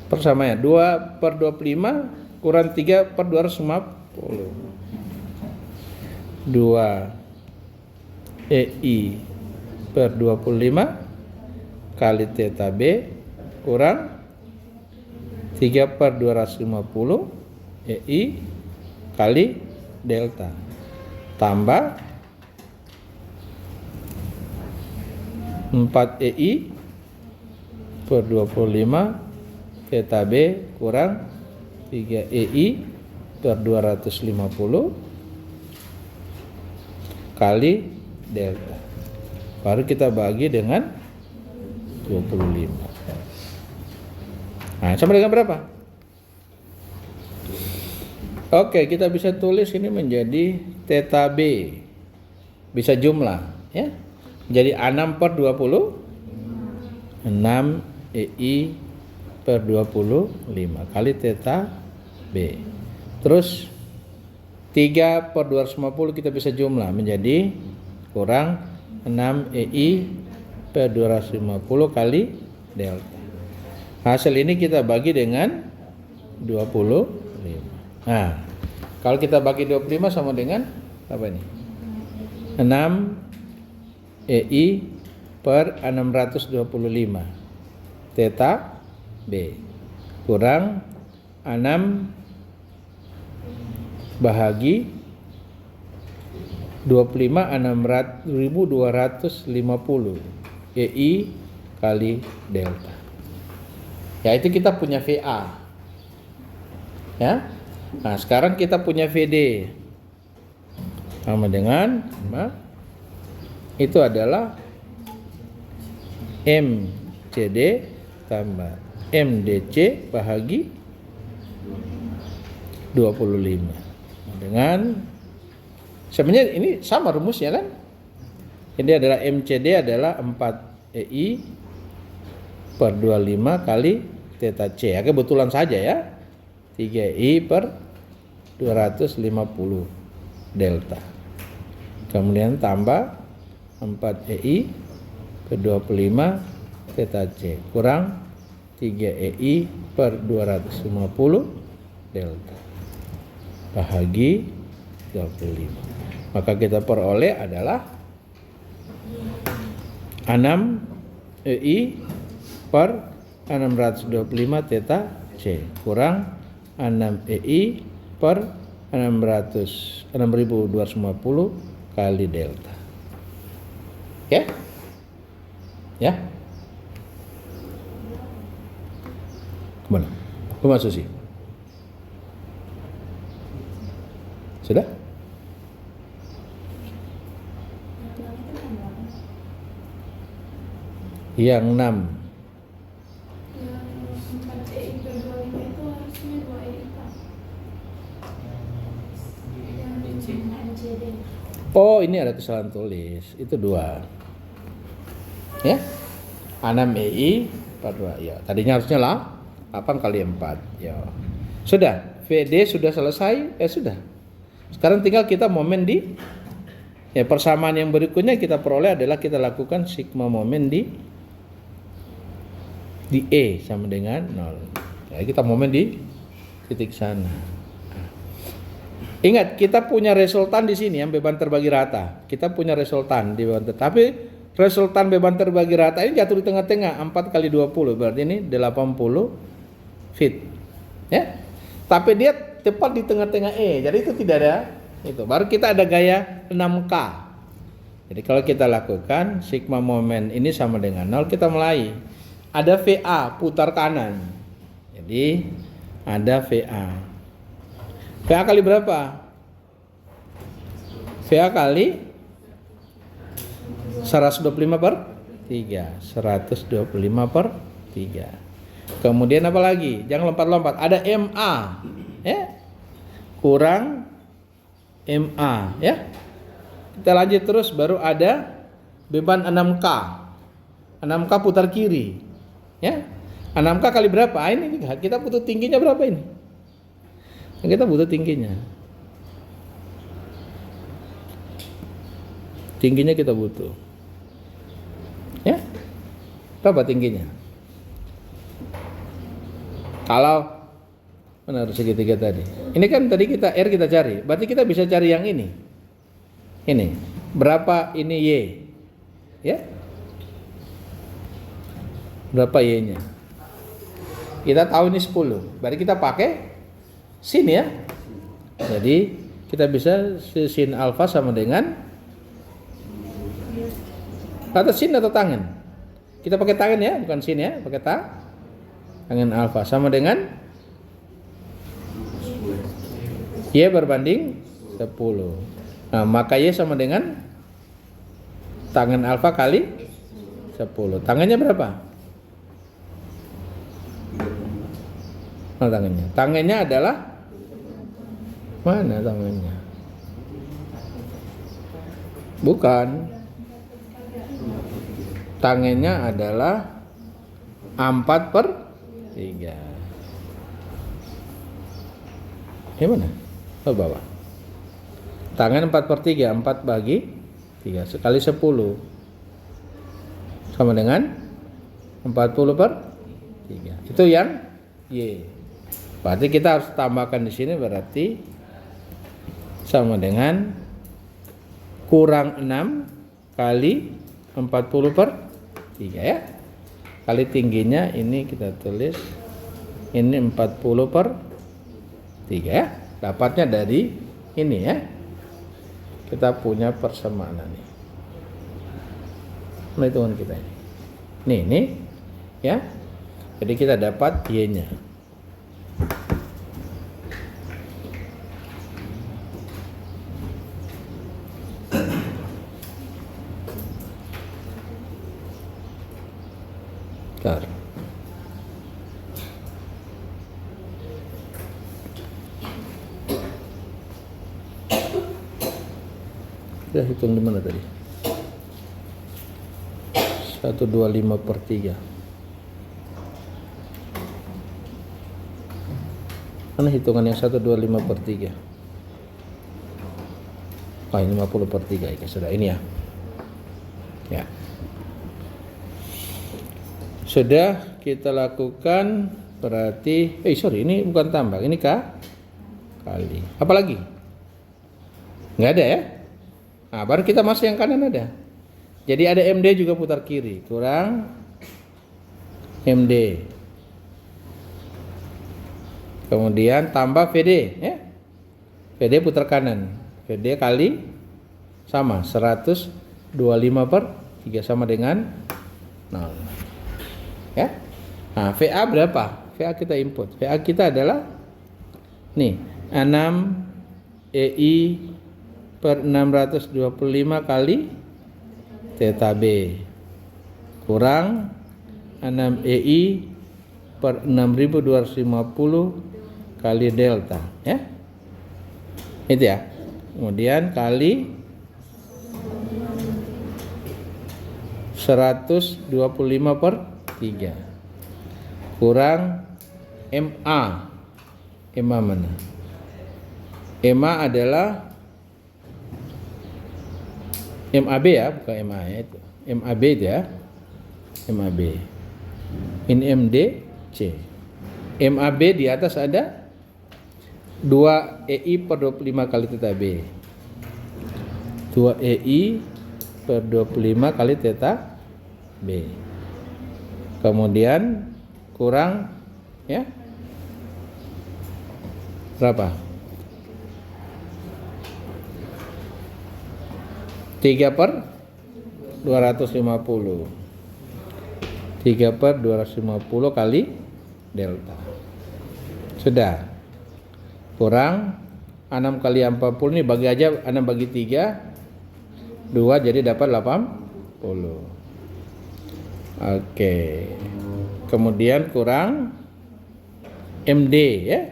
persamaannya 2/25 kurang 3/250. 2 EI per 25 kali theta B kurang 3/250 EI kali delta tambah 4 EI per 25 theta B kurang 3 EI per 250 kali delta. Baru kita bagi dengan 25. Nah, sama dengan berapa? Oke, kita bisa tulis ini menjadi theta B. Bisa jumlah, ya. Jadi 6/20 6 EI per 25 kali theta B. Terus 3/250 kita bisa jumlah menjadi kurang 6 EI per 250 kali delta. Hasil ini kita bagi dengan 25. Nah, Kalau kita bagi 25 sama dengan apa ini? 6 EI per 625 theta B kurang 6 bahagi 25 6.250 EI kali delta. Ya, itu kita punya VA. Ya. Nah, sekarang kita punya VD. Sama dengan itu adalah MCD tambah MDC bahagi 25. Dengan sebenarnya ini sama rumusnya kan? Jadi adalah MCD adalah 4 EI per 25 kali theta C. Ya, kebetulan saja ya. 3 EI per 250 delta. Kemudian tambah 4 EI per 25 theta C kurang 3 EI per 250 delta bahagi 25. Maka kita peroleh adalah 6 EI per 625 theta C kurang 6 EI per 6250 kali delta. Oke? Ya? Kemana? Kemana Susi? Sudah? Yang 6 Yang 4 EI per 25 itu harusnya 2 EI Pak. Yang MCD. Oh, ini ada kesalahan tulis. Itu 2. Ya? 6 EI per 2. Ya, tadinya harusnya lah 8 kali 4. Ya. Sudah, VD sudah selesai? Sudah. Sekarang tinggal kita momen di persamaan yang berikutnya kita peroleh adalah kita lakukan sigma momen di E sama dengan 0. Ya, kita momen di titik sana. Ingat, kita punya resultan di sini yang beban terbagi rata. Kita punya resultan di beban tapi resultan beban terbagi rata ini jatuh di tengah-tengah 4 kali 20 berarti ini 80 feet. Ya. Tapi dia tepat di tengah-tengah E. Jadi itu tidak ada itu. Baru kita ada gaya 6K. Jadi kalau kita lakukan sigma momen ini sama dengan 0, kita mulai. Ada VA putar kanan. Jadi ada VA. VA kali berapa? VA kali 125 per 3. 125 per 3. Kemudian apa lagi? Jangan lompat-lompat. Ada MA, ya, kurang MA, ya. Kita lanjut terus. Baru ada beban 6K. 6K putar kiri, ya. 6K kali berapa? Ini kita butuh tingginya berapa ini? Kita butuh tingginya. Tingginya kita butuh, ya. Berapa tingginya? Kalau benar segitiga tadi. Ini kan tadi kita R kita cari. Berarti kita bisa cari yang ini. Ini. Berapa ini Y? Ya. Berapa Y-nya? Kita tahu ini 10. Berarti kita pakai sin ya. Jadi kita bisa sin alfa sama dengan atau sin atau tangan. Kita pakai tangan ya, bukan sin ya, pakai tangan alfa sama dengan Y berbanding 10. Nah, maka Y sama dengan tangan alfa kali 10. Tangannya berapa? Mana tangannya? Tangannya adalah mana tangannya? Bukan. Tangannya adalah 4 per 3. Gimana? Ke bawah. Tangan 4 per 3. 4 bagi 3. Sekali 10. Sama dengan 40 per 3. Itu yang Y. Berarti kita harus tambahkan di sini berarti sama dengan kurang 6 kali 40 per 3 ya. Kali tingginya ini kita tulis ini 40 per 3 ya. Dapatnya dari ini ya. Kita punya persamaan nih. Nah, hitungan kita ini. Nih ya. Jadi kita dapat Y-nya. Bentar. Kita hitung di mana tadi? 125 per 3. Mana hitungan yang 125 per 3? Oh, ini 50 per 3 ya, sudah ini ya. Ya. Sudah kita lakukan, berarti ini bukan tambah, ini kali. Apa lagi? Nggak ada ya? Nah, baru kita masuk yang kanan ada. Jadi ada MD juga putar kiri, kurang MD. Kemudian tambah VD ya. VD putar kanan. VD kali sama 125 per 3 sama dengan 0. Ya. Nah, VA berapa? VA kita input. VA kita adalah nih 6 EI per 625 kali theta B kurang 6 EI per 6250 kali delta ya. Itu ya. Kemudian kali 125 per 3 kurang MA. MA mana? MA adalah MAB ya, bukan MA ya, itu MAB itu ya. MAB ini MD C. MAB di atas ada 2 EI per 25 kali theta B. 2 EI per 25 kali theta B. Kemudian kurang ya berapa? 3 per 250. 3 per 250 kali delta. Sudah. Kurang 6 kali 40 ini bagi aja, 6 bagi 3 2 jadi dapat 80. Oke. Kemudian kurang MD ya.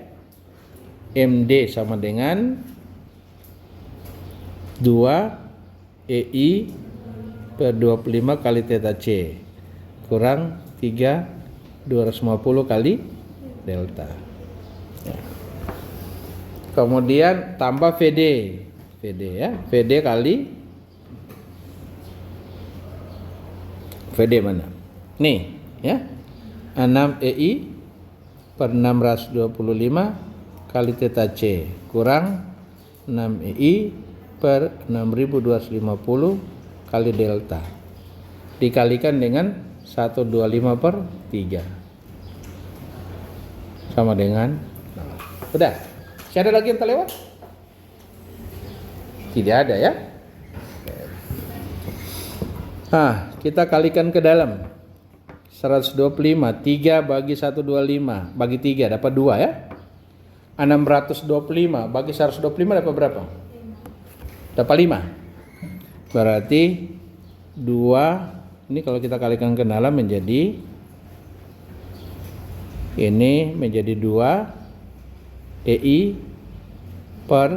MD sama dengan 2 EI per 25 kali theta C kurang 3 250 kali delta ya. Kemudian tambah VD ya. VD kali VD mana? Nih ya. 6 EI per 625 kali theta C kurang 6 EI per 6250 kali delta dikalikan dengan 125 per 3 sama dengan 0. Udah. Masih ada lagi yang terlewat? Tidak ada ya. Nah, kita kalikan ke dalam. 125 3 bagi 125 bagi 3 dapat 2 ya. 625 bagi 125 dapat berapa? Dapat 5. Berarti 2 ini kalau kita kalikan ke dalam menjadi ini menjadi 2 EI per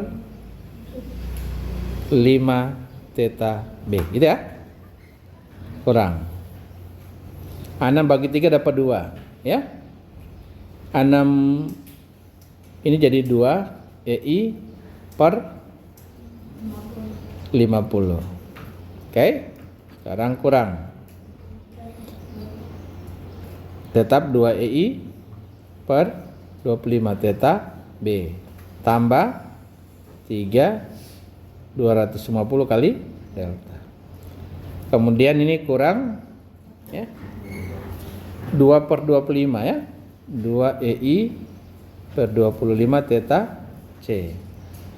5 theta B gitu ya. Kurang 6 bagi 3 dapat 2 ya. 6 ini jadi 2 EI per 50. Oke. Sekarang kurang. Tetap 2 EI per 25 theta B tambah 3 250 kali delta. Kemudian ini kurang ya 2/25 ya, 2 EI per 25 theta C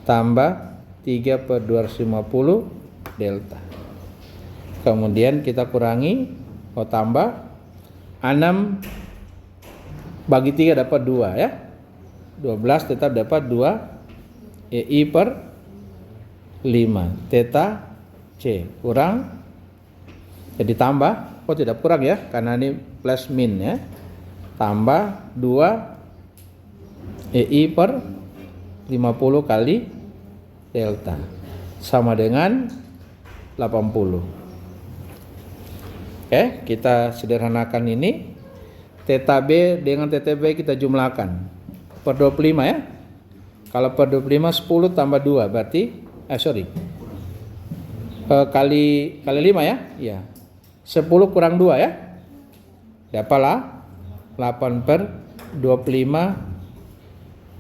tambah 3/250 delta. Kemudian kita kurangi, tambah 6 bagi 3 dapat 2 ya, 12 tetap dapat 2 EI per 5 theta C kurang, jadi tambah, tidak kurang ya karena ini plus min ya, tambah 2 EI per 50 kali delta sama dengan 80. Oke, kita sederhanakan ini. Theta B dengan theta B kita jumlahkan per 25 ya. Kalau per 25 10 tambah 2 berarti kali 5 ya. Iya. 10 kurang 2 ya. Dapatlah 8/25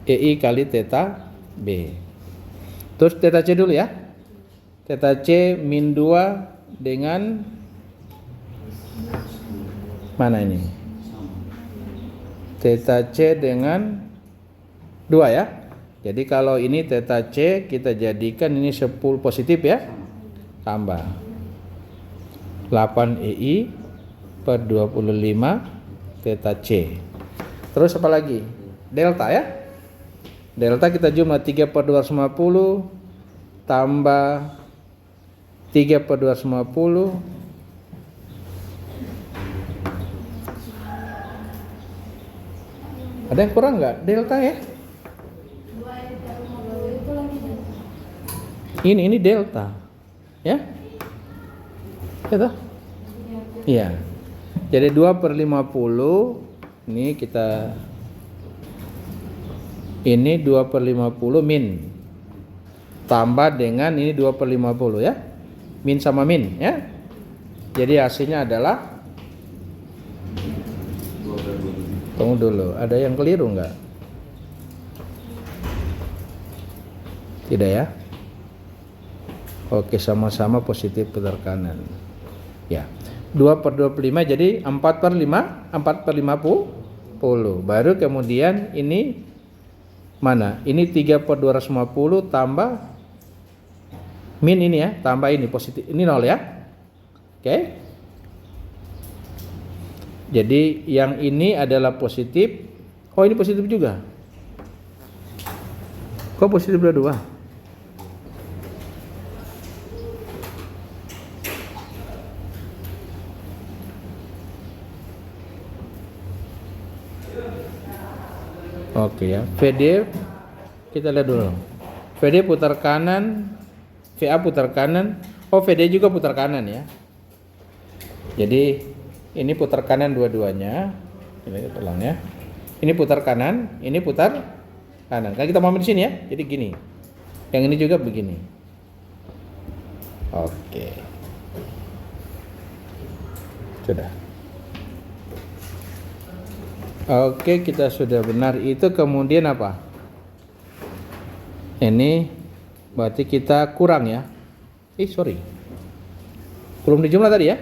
EI kali theta B. Terus theta C dulu ya. Theta C min 2 dengan mana ini? Theta C dengan 2 ya. Jadi kalau ini theta C kita jadikan ini 10 positif ya. Tambah 8 EI per 25 theta C. Terus apa lagi? Delta ya. Delta kita jumlah 3/250 tambah 3/250 ada yang kurang nggak? Delta ya? Ini delta, ya? Gitu? Iya. Jadi 2/50 ini kita ini 2/50 min tambah dengan ini 2/50 ya, min sama min ya. Jadi hasilnya adalah, tunggu dulu, ada yang keliru nggak? Tidak ya? Oke, sama-sama positif putar kanan. Ya, 2/25 jadi 4/50. Baru kemudian ini mana? Ini 3/250 tambah min ini ya, tambah ini positif, ini 0 ya. Oke. Jadi yang ini adalah positif. Oh, ini positif juga. Kok positif dua-dua? Oke ya. VD kita lihat dulu. VD putar kanan, VA putar kanan. Oh, VD juga putar kanan ya. Jadi ini putar kanan dua-duanya. Ini ulang ya. Ini putar kanan, ini putar kanan. Kan kita mau di sini ya. Jadi gini. Yang ini juga begini. Oke. Sudah. Oke, kita sudah benar. Itu kemudian apa? Ini berarti kita kurang ya. Sorry. Belum dijumlah tadi ya.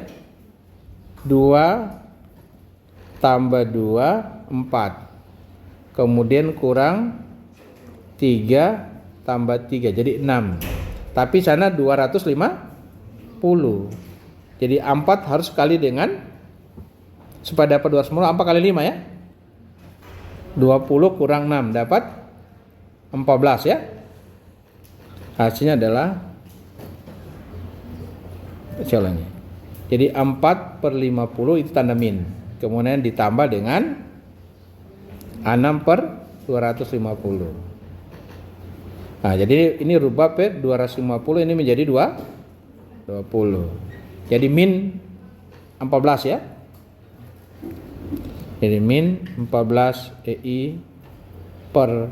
2 tambah 2 4, kemudian kurang 3 tambah 3 jadi 6, tapi sana 250, jadi 4 harus kali dengan, supaya dapat 250 4 kali 5 ya, 20 kurang 6 dapat 14 ya. Hasilnya adalah jalannya. Jadi 4/50 itu tanda min. Kemudian ditambah dengan 6/250. Nah, jadi ini rubah per 250 ini menjadi 20. Jadi min 14 ya. Jadi min 14 EI per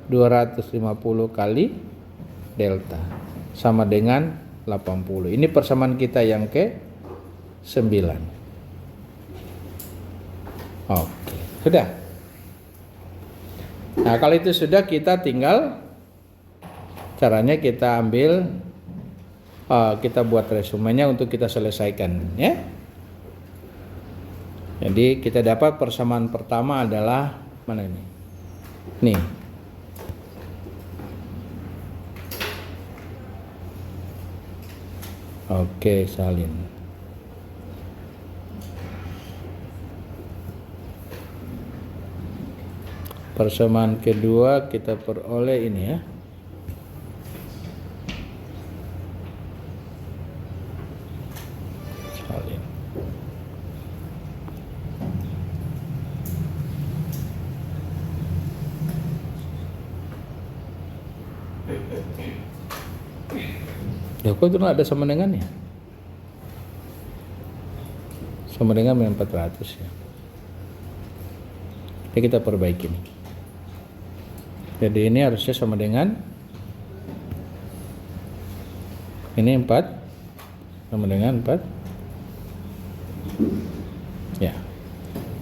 250 kali delta sama dengan 80. Ini persamaan kita yang ke 9. Oke, sudah. Nah, kalau itu sudah, kita tinggal Caranya kita ambil, kita buat resumenya untuk kita selesaikan, ya. Jadi kita dapat persamaan pertama adalah mana ini? Nih. Oke, salin. Persamaan kedua kita peroleh ini ya. Salin. Ya, kok itu nggak ada sama dengannya? Sama dengan 400 ya. Ini kita perbaiki nih. Jadi ini harusnya sama dengan ini 4 sama dengan 4. Ya.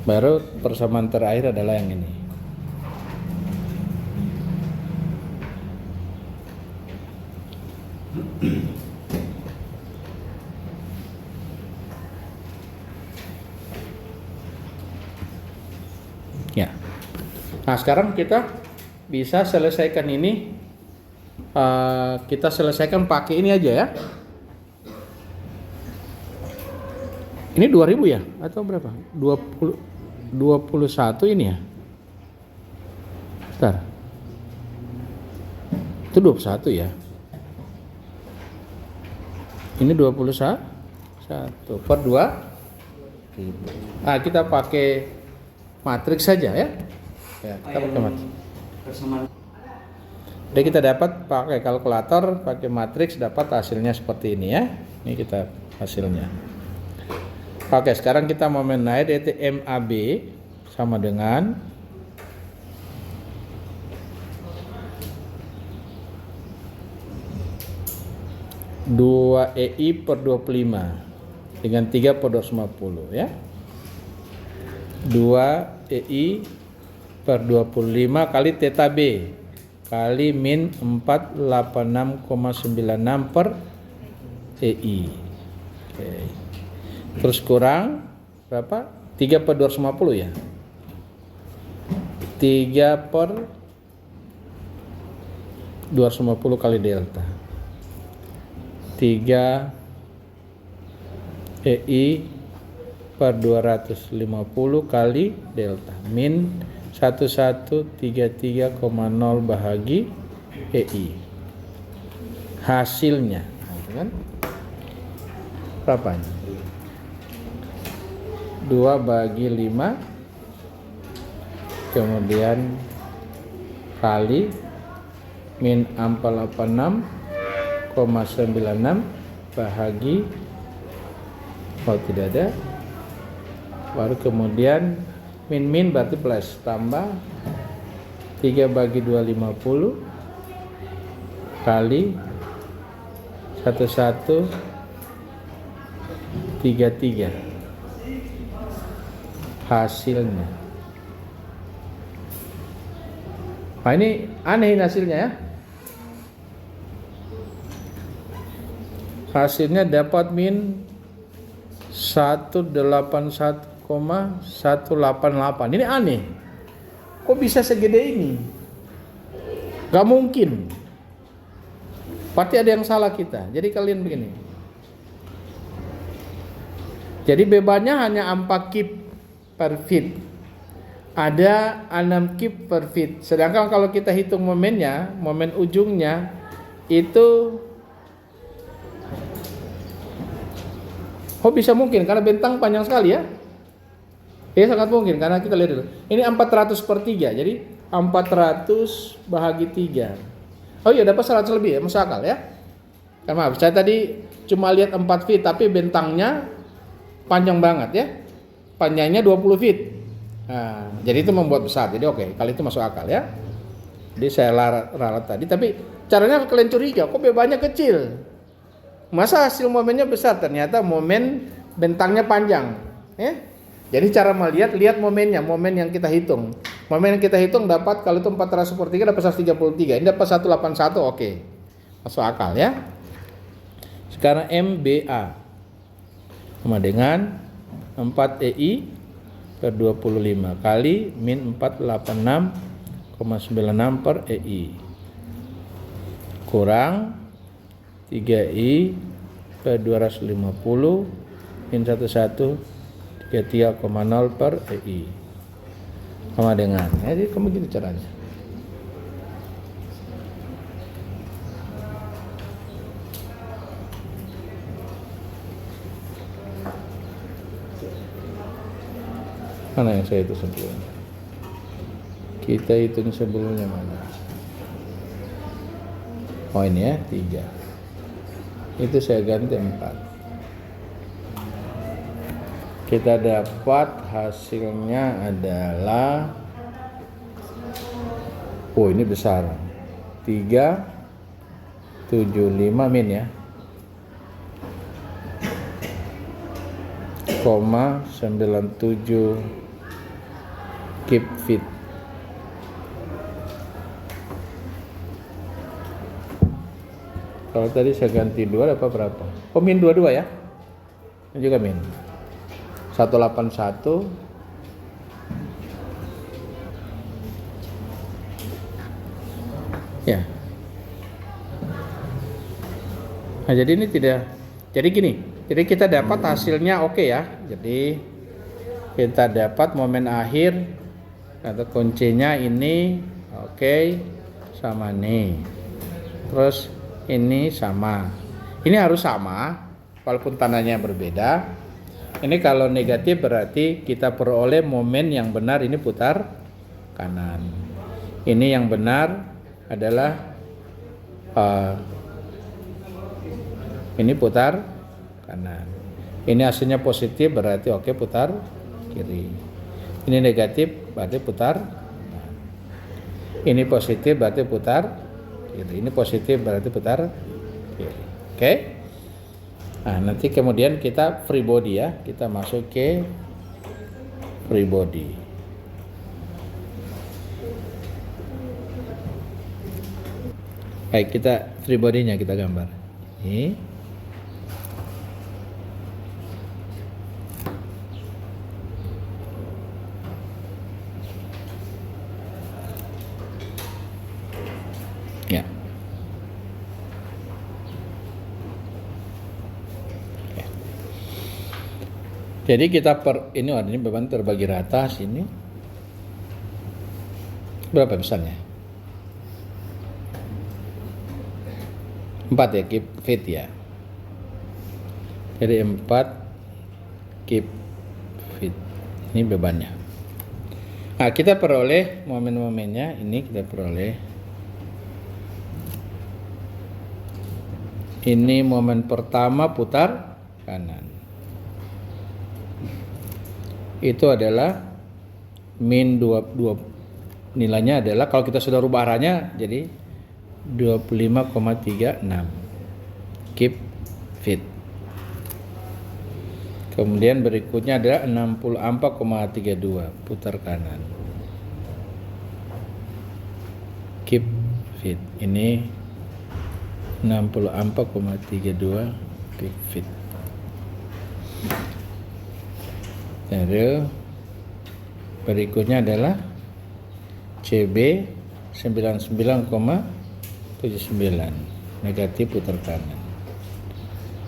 Baru persamaan terakhir adalah yang ini. Ya. Nah, sekarang kita bisa selesaikan ini. Kita selesaikan pakai ini aja ya. Ini 2000 ya atau berapa? 21 ini ya. Bentar. Itu 21 ya. Ini 21 per 2. Nah, kita pakai matriks saja ya. Ya, kita pakai matriks. Jadi kita dapat pakai kalkulator, pakai matriks, dapat hasilnya seperti ini ya. Ini kita hasilnya. Oke, sekarang kita mau menaik yaitu MAB sama dengan (2 EI per 25) dengan 3 per 250 ya. 2 EI per 25 kali theta B kali min 486,96 per EI. Oke. Terus kurang berapa? 3 per 250 ya. 3 per 250 kali delta. 3 EI per 250 kali delta min 1133,0 bahagi EI. Hasilnya kan berapa? 2 bagi 5 kemudian kali min 486,96 bahagi tidak ada, baru kemudian min berarti plus tambah 3 bagi 250 kali 1133 hasilnya. Nah, ini aneh hasilnya ya. Hasilnya dapat min 181,188. Ini aneh. Kok bisa segede ini? Gak mungkin. Pasti ada yang salah kita. Jadi kalian begini. Jadi bebannya hanya 4 kip per feet. Ada 6 kip per feet. Sedangkan kalau kita hitung momennya, momen ujungnya itu bisa mungkin karena bentang panjang sekali ya. Ya sangat mungkin karena kita lihat dulu. Ini 400 per 3. Jadi 400 bahagi 3. Oh iya dapat 100 lebih ya, masuk akal ya. Maaf, saya tadi cuma lihat 4 feet tapi bentangnya panjang banget ya. Panjangnya 20 feet. Nah, jadi itu membuat besar. Jadi oke, kali itu masuk akal ya. Jadi saya ralat tadi, tapi caranya kalian curiga, kok bebannya kecil? Masa hasil momennya besar? Ternyata momen bentangnya panjang. Ya? Jadi cara melihat, lihat momennya, momen yang kita hitung. Momen yang kita hitung dapat kalau itu 400 per 3 dapat 133. Ini dapat 181, oke. Masuk akal ya. Sekarang MBA sama dengan 4 EI per 25 kali min 486,96 per EI kurang 3I per 250 min 1133,0 per EI sama dengan, jadi kamu gitu caranya. Mana yang saya itu sebelumnya? Kita hitung sebelumnya mana? Oh ini ya, 3. Itu saya ganti 4. Kita dapat hasilnya adalah, oh ini besar, 375 min ya, 0,97 cube feet. Kalau tadi saya ganti 2 dapat berapa? Oh min 22 ya. Ini juga min 181 ya. Nah jadi ini tidak, jadi gini, jadi kita dapat hasilnya oke ya. Jadi kita dapat momen akhir atau kuncinya ini oke sama nih. Terus ini sama. Ini harus sama walaupun tandanya berbeda. Ini kalau negatif berarti kita peroleh momen yang benar ini putar kanan. Ini yang benar adalah ini putar kanan. Ini hasilnya positif berarti oke putar kiri. Ini negatif berarti putar kanan. Ini positif berarti putar kiri. Ini positif berarti putar kiri. Oke. Nah, nanti kemudian kita free body ya. Kita masuk ke free body. Baik, kita free body-nya kita gambar. Ini. Ya. Jadi kita ini beban terbagi rata sini. Berapa misalnya? 4 ya, keep fit ya. Jadi 4 keep fit. Ini bebannya. Nah, kita peroleh momen-momennya. Ini kita peroleh. Ini momen pertama putar kanan. Itu adalah min 2 nilainya adalah kalau kita sudah rubah arahnya jadi 25,36 keep fit. Kemudian berikutnya adalah 64,32 putar kanan keep fit. Ini 64,32 keep fit. Lalu berikutnya adalah CB 99,79 negatif putar kanan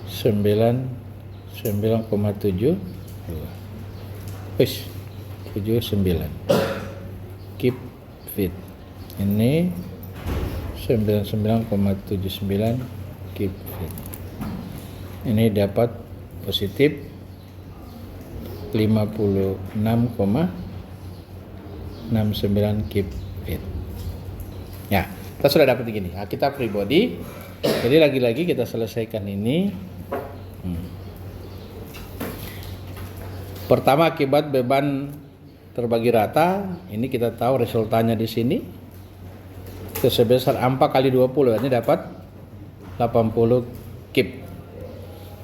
99,72 79 keep fit. Ini 99,79 keep fit. Ini dapat positif 56,69 keep fit. Ya, kita sudah dapat begini. Nah, kita free body. Jadi lagi-lagi kita selesaikan ini. Pertama akibat beban terbagi rata. Ini kita tahu resultannya di sini. Itu sebesar 4 kali 20. Ini dapat 80 keep.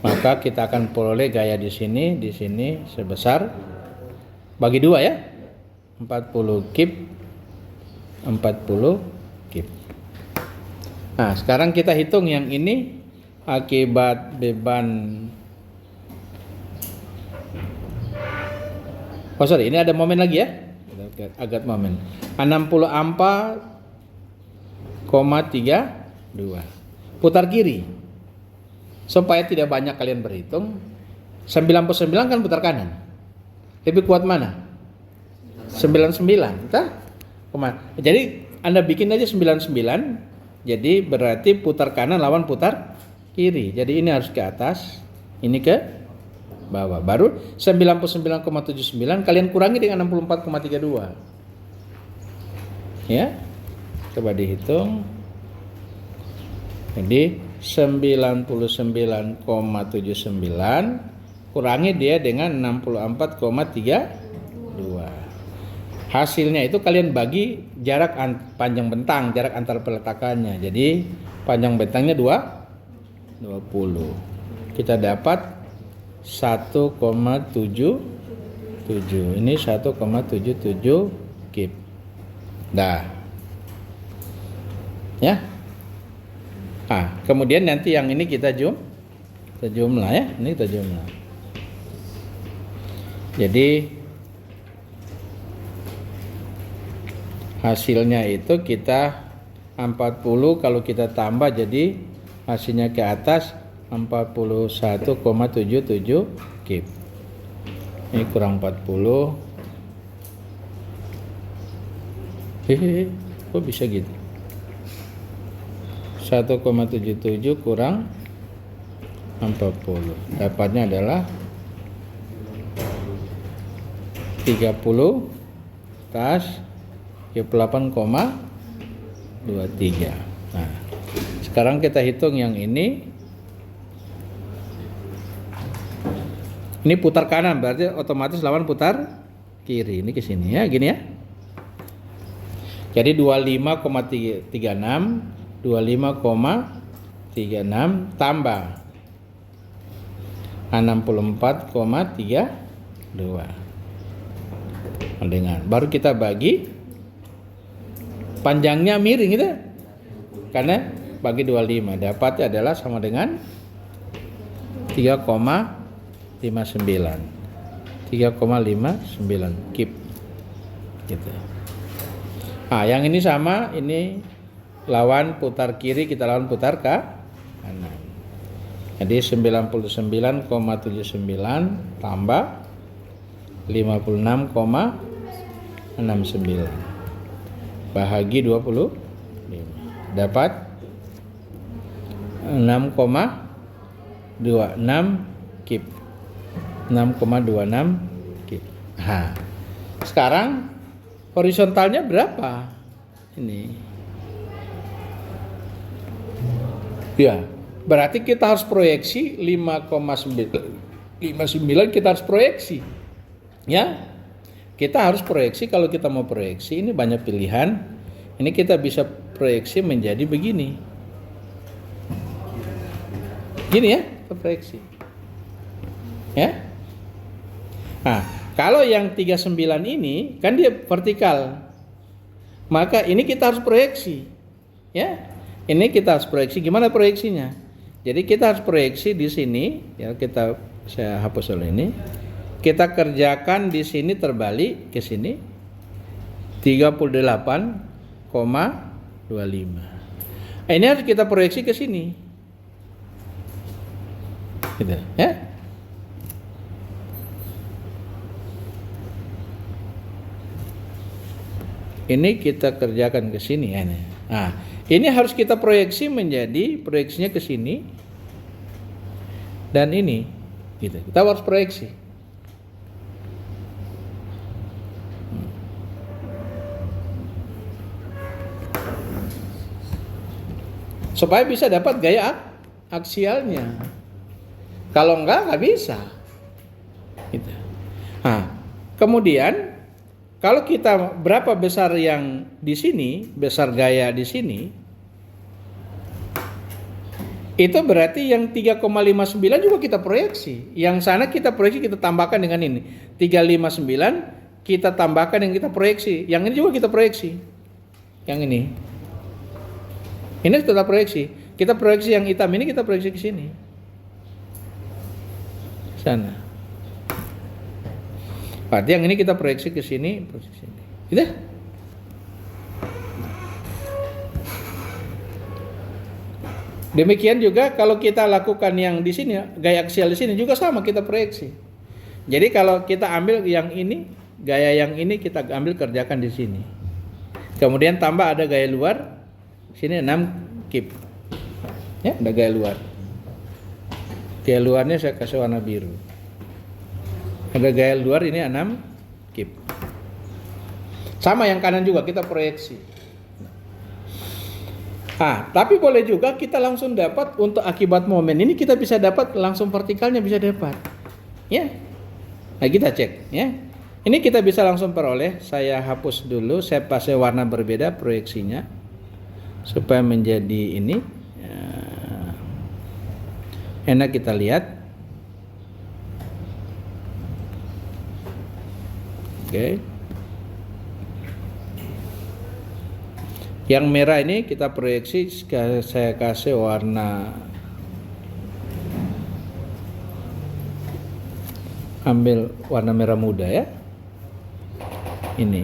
Maka kita akan peroleh gaya di sini sebesar bagi 2 ya. 40 keep 40 keep. Nah, sekarang kita hitung yang ini akibat beban. Oh sorry, ini ada momen lagi ya. Agak momen. 64,32. Putar kiri. Supaya tidak banyak kalian berhitung. 99 kan putar kanan. Lebih kuat mana? 99. Jadi Anda bikin aja 99. Jadi berarti putar kanan lawan putar kiri. Jadi ini harus ke atas, ini ke bawah. Baru 99,79 kalian kurangi dengan 64,32. Ya. Coba dihitung. Jadi 99,79 kurangi dia dengan 64,32. Hasilnya itu kalian bagi jarak panjang bentang, jarak antar peletakannya. Jadi panjang bentangnya 20. Kita dapat 1,77. Ini 1,77 kip. Dah. Ya. Kemudian nanti yang ini kita jumlah ya. Ini kita jumlah. Jadi hasilnya itu kita 40, kalau kita tambah jadi hasilnya ke atas 41,77 kip. Ini kurang 40. Kok bisa gitu? 1,77 kurang 40. Dapatnya adalah 30 tas 8,23. Nah, sekarang kita hitung yang ini. Ini putar kanan berarti otomatis lawan putar kiri. Ini ke sini ya, gini ya. Jadi 25,36 tambah 64,32 dengan baru kita bagi panjangnya miring gitu, karena bagi 25 dapatnya adalah sama dengan 3,59 kip gitu. Yang ini sama, ini lawan putar kiri, kita lawan putar ke kanan. Jadi 99,79 tambah 56,69 bahagi 25 dapat 6,26 kip. 6,26 kip. Sekarang horizontalnya berapa? Ini. Ya, berarti kita harus proyeksi 5,59 kita harus proyeksi. Ya. Kita harus proyeksi, kalau kita mau proyeksi ini banyak pilihan. Ini kita bisa proyeksi menjadi begini. Gini ya, kita proyeksi. Ya. Kalau yang 39 ini kan dia vertikal. Maka ini kita harus proyeksi. Ya. Ini kita harus proyeksi. Gimana proyeksinya? Jadi kita harus proyeksi di sini, ya saya hapus dulu ini. Kita kerjakan di sini terbalik ke sini 38,25. Ini harus kita proyeksi ke sini. Gitu, ya. Ini kita kerjakan ke sini ya. Ini harus kita proyeksi menjadi proyeksinya ke sini dan ini gitu. Kita harus proyeksi. Supaya bisa dapat gaya aksialnya. Kalau enggak bisa. Gitu. Kemudian kalau kita berapa besar yang di sini, besar gaya di sini, itu berarti yang 3,59 juga kita proyeksi. Yang sana kita proyeksi, kita tambahkan dengan ini. 359 kita tambahkan yang kita proyeksi. Yang ini juga kita proyeksi. Yang ini. Ini tetap proyeksi. Kita proyeksi yang hitam ini, kita proyeksi ke sini. Sana. Berarti yang ini kita proyeksi ke sini, proyeksi ke sini. Gitu? Demikian juga kalau kita lakukan yang di sini, gaya aksial di sini juga sama, kita proyeksi. Jadi kalau kita ambil yang ini, gaya yang ini kita ambil kerjakan di sini. Kemudian tambah ada gaya luar, sini 6 keep. Ya, ada gaya luar. Gaya luarnya saya kasih warna biru. Ada gaya luar ini 6 keep. Sama yang kanan juga kita proyeksi. Tapi boleh juga kita langsung dapat untuk akibat momen ini, kita bisa dapat langsung vertikalnya bisa dapat. Ya. Nah, kita cek ya. Ini kita bisa langsung peroleh. Saya hapus dulu, saya pakai warna berbeda proyeksinya supaya menjadi ini enak kita lihat. Oke. Yang merah ini kita proyeksi, saya kasih warna, ambil warna merah muda ya. Ini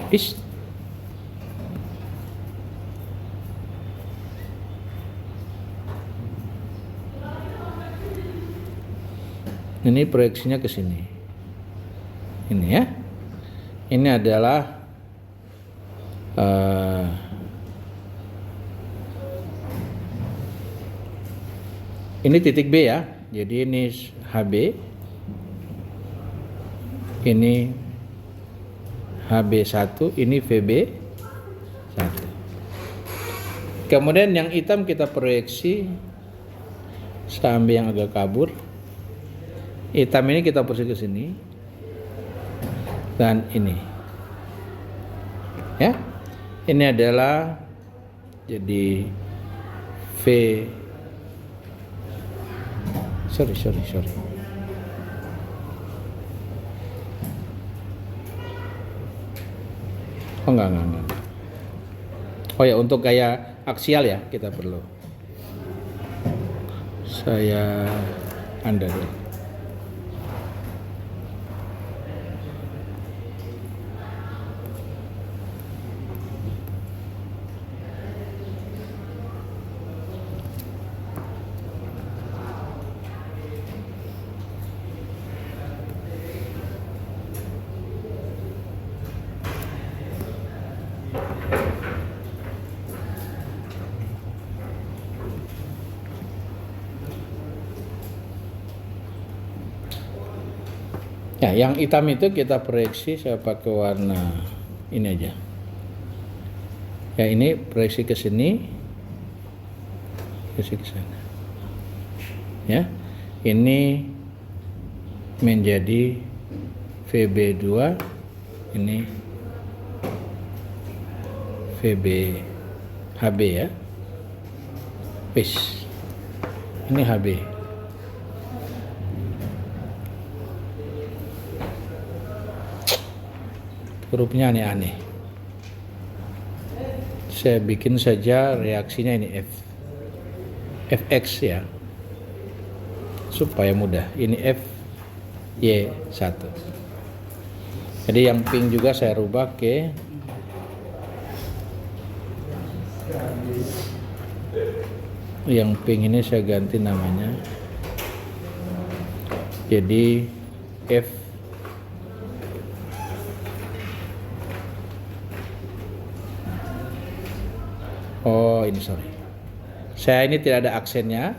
ini proyeksinya ke sini. Ini ya. Ini adalah ini titik B ya. Jadi ini HB. Ini HB1, ini VB1. Kemudian yang hitam kita proyeksi, saya ambil yang agak kabur. Hitam ini kita proyeksi ke sini. Dan ini. Ya. Ini adalah jadi sorry. Oh enggak. Oh ya, untuk gaya aksial ya kita perlu. Saya Anda dulu. Ya, yang hitam itu kita proyeksi, saya pakai warna ini aja. Ya, ini proyeksi ke sini, proyeksi ke sana. Ya, ini menjadi VB2, ini HB ya. Wis. Ini HB. Hurufnya aneh-aneh. Saya bikin saja reaksinya ini FX ya, supaya mudah. Ini FY1. Jadi yang pink juga saya rubah ke yang pink ini, saya ganti namanya jadi F. Oh ini sorry, saya ini tidak ada aksennya.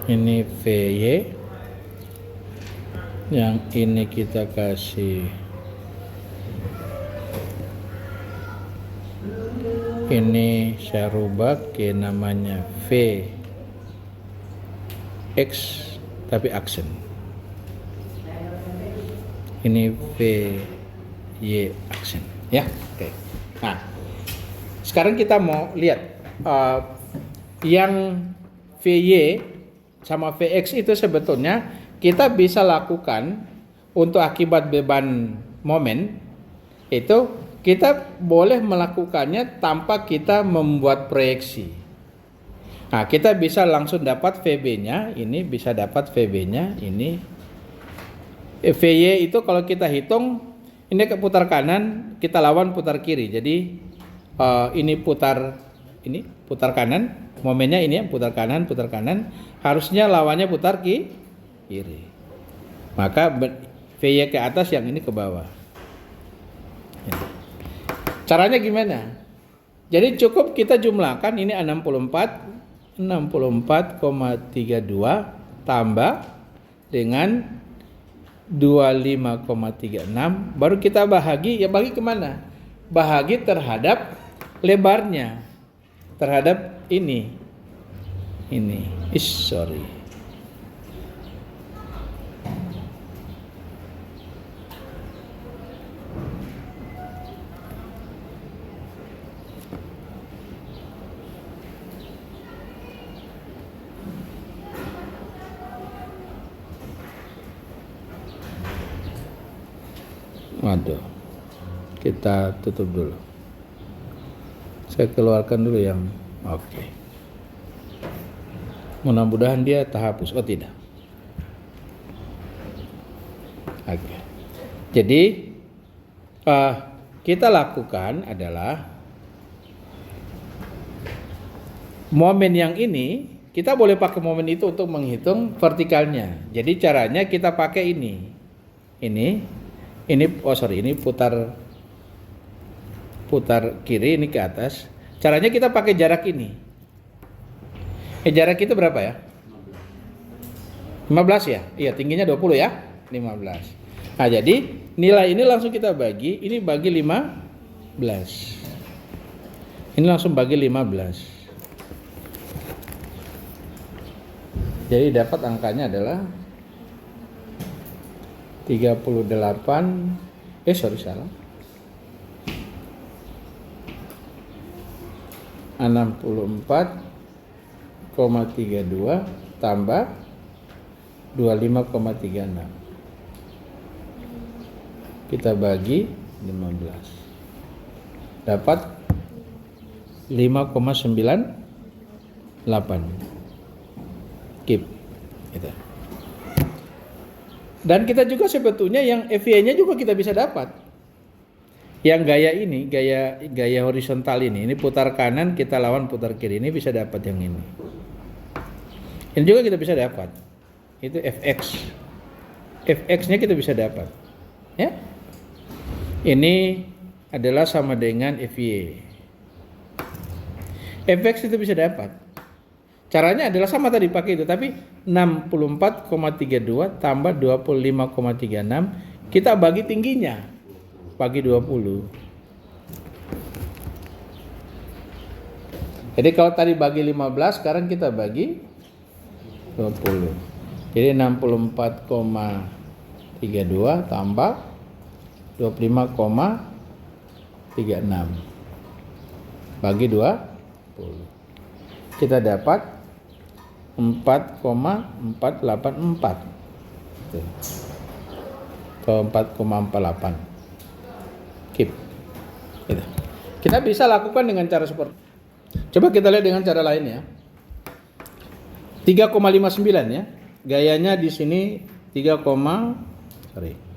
Ini VY, yang ini kita kasih ini, saya rubah ke namanya VX tapi aksen. Ini VY aksen ya. Oke. Nah, sekarang kita mau lihat yang VY sama Vx itu sebetulnya kita bisa lakukan untuk akibat beban momen itu kita boleh melakukannya tanpa kita membuat proyeksi. Nah, kita bisa langsung dapat VB-nya, ini bisa dapat VB-nya, ini VY itu kalau kita hitung ini ke putar kanan, kita lawan putar kiri. Jadi ini putar kanan, momennya ini putar kanan, harusnya lawannya putar kiri. Maka VY ke atas, yang ini ke bawah. Caranya gimana? Jadi cukup kita jumlahkan ini 64,32 tambah dengan 25,36, baru kita bahagi, ya bagi kemana? Bahagi terhadap lebarnya, terhadap ini. Sorry. Waduh, kita tutup dulu. Saya keluarkan dulu yang oke. Mudah-mudahan dia terhapus. Oh tidak. Oke. Jadi kita lakukan adalah momen yang ini kita boleh pakai momen itu untuk menghitung vertikalnya. Jadi caranya kita pakai ini putar kiri, ini ke atas. Caranya kita pakai jarak ini. Jarak itu berapa ya? 15 ya? Iya, tingginya 20 ya? 15. Nah, jadi nilai ini langsung kita bagi, ini bagi 15. Ini langsung bagi 15. Jadi dapat angkanya adalah 64,32 tambah 25,36. Kita bagi 15. Dapat 5,98. Keep. Gitu. Dan kita juga sebetulnya yang FY-nya juga kita bisa dapat. Yang gaya ini, gaya horizontal ini putar kanan, kita lawan putar kiri, ini bisa dapat yang ini. Ini juga kita bisa dapat. Itu Fx. Fx-nya kita bisa dapat. Ya. Ini adalah sama dengan FY. Fx itu bisa dapat. Caranya adalah sama tadi pakai itu, tapi 64,32 tambah 25,36 kita bagi tingginya, bagi 20. Jadi kalau tadi bagi 15, sekarang kita bagi 20. Jadi 64,32 tambah 25,36 bagi 20. Kita dapat 4,484 atau 4,48. Keep. Gitu. Kita bisa lakukan dengan cara seperti. Coba kita lihat dengan cara lain ya. 3,59 ya. Gayanya di sini 3, sorry.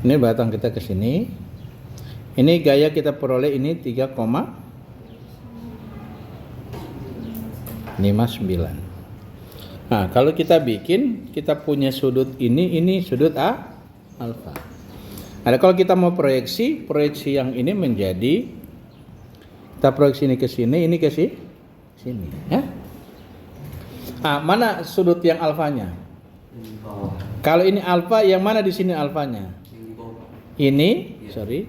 Ini batang kita ke sini. Ini gaya kita peroleh ini 3,59. Nah, kalau kita bikin, kita punya sudut ini sudut alfa. Ada kalau kita mau proyeksi yang ini menjadi, kita proyeksi ini ke sini, ini ke sini, ya. Nah, mana sudut yang alfanya? Kalau ini alfa, yang mana di sini alfanya? Ini, sorry.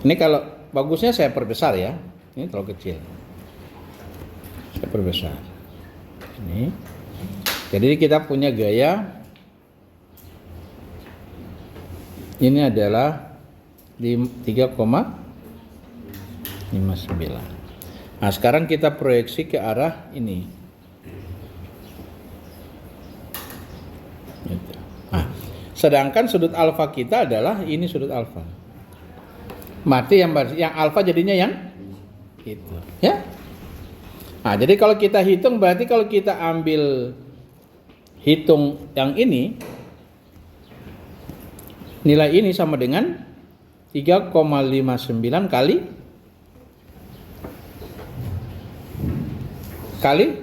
Ini kalau bagusnya saya perbesar ya. Ini terlalu kecil. Saya perbesar. Ini. Jadi kita punya gaya Ini adalah 3,59. Nah, sekarang kita proyeksi ke arah ini. Gitu. Nah, sedangkan sudut alfa kita adalah ini sudut alfa. Mati yang alfa jadinya yang itu, ya. Nah, jadi kalau kita hitung berarti kalau kita ambil hitung yang ini, nilai ini sama dengan 3,59 kali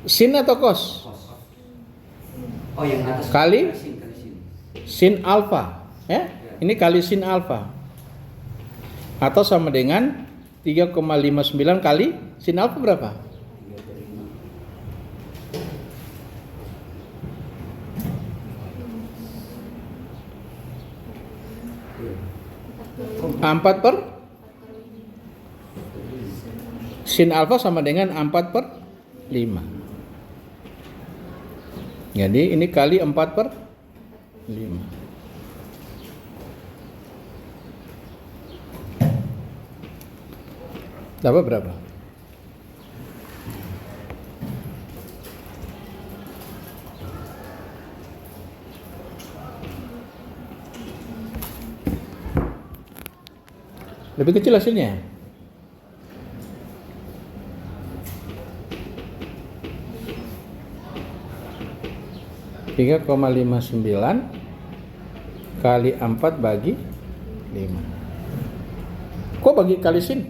sin atau cos? Oh, yang atas Kali sin. sin alfa, ya. Ini kali sin alfa. Atau sama dengan 3,59 kali sin alfa berapa? 4 per sin alfa sama dengan 4 per 5. Jadi ini kali 4 per 5. Dapat berapa? Lebih kecil hasilnya. Tiga koma 59 kali 4 bagi 5. Kok bagi kali sin?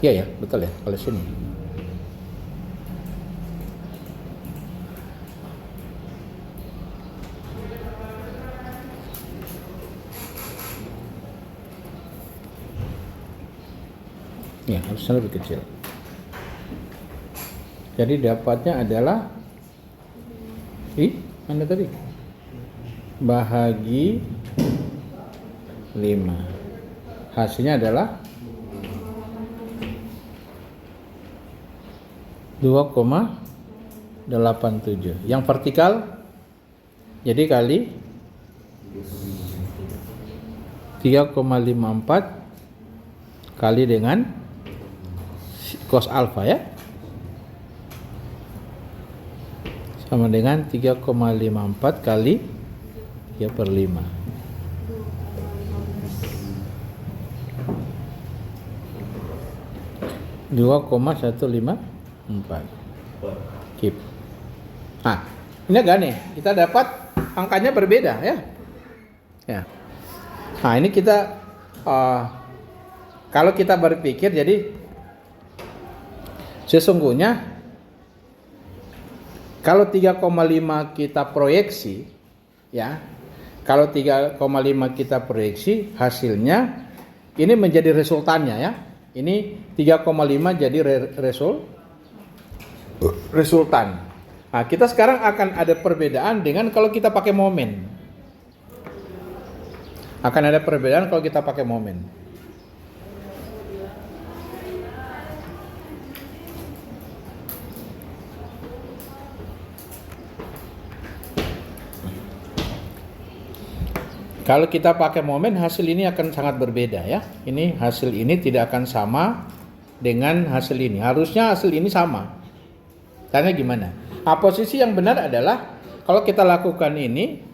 Iya ya, betul ya, kali sin. Ya, harusnya lebih kecil. Jadi dapatnya adalah mana tadi? Bahagi 5. Hasilnya adalah 2,87. Yang vertikal jadi kali 3,54 kali dengan cos alfa, ya, sama dengan 3,54 kali 3 per 5. (2,154). Keep. Nah, ini agak aneh. Kita dapat angkanya berbeda, ya. Ya. Nah, ini kita kalau kita berpikir, jadi sesungguhnya kalau 3,5 kita proyeksi, ya, kalau 3,5 kita proyeksi, hasilnya ini menjadi resultannya, ya. Ini 3,5 jadi resultan. Nah, kita sekarang akan ada perbedaan dengan kalau kita pakai momen. Akan ada perbedaan kalau kita pakai momen. Kalau kita pakai momen, hasil ini akan sangat berbeda, ya. Ini hasil ini tidak akan sama dengan hasil ini. Harusnya hasil ini sama. Karena gimana? Posisi yang benar adalah kalau kita lakukan ini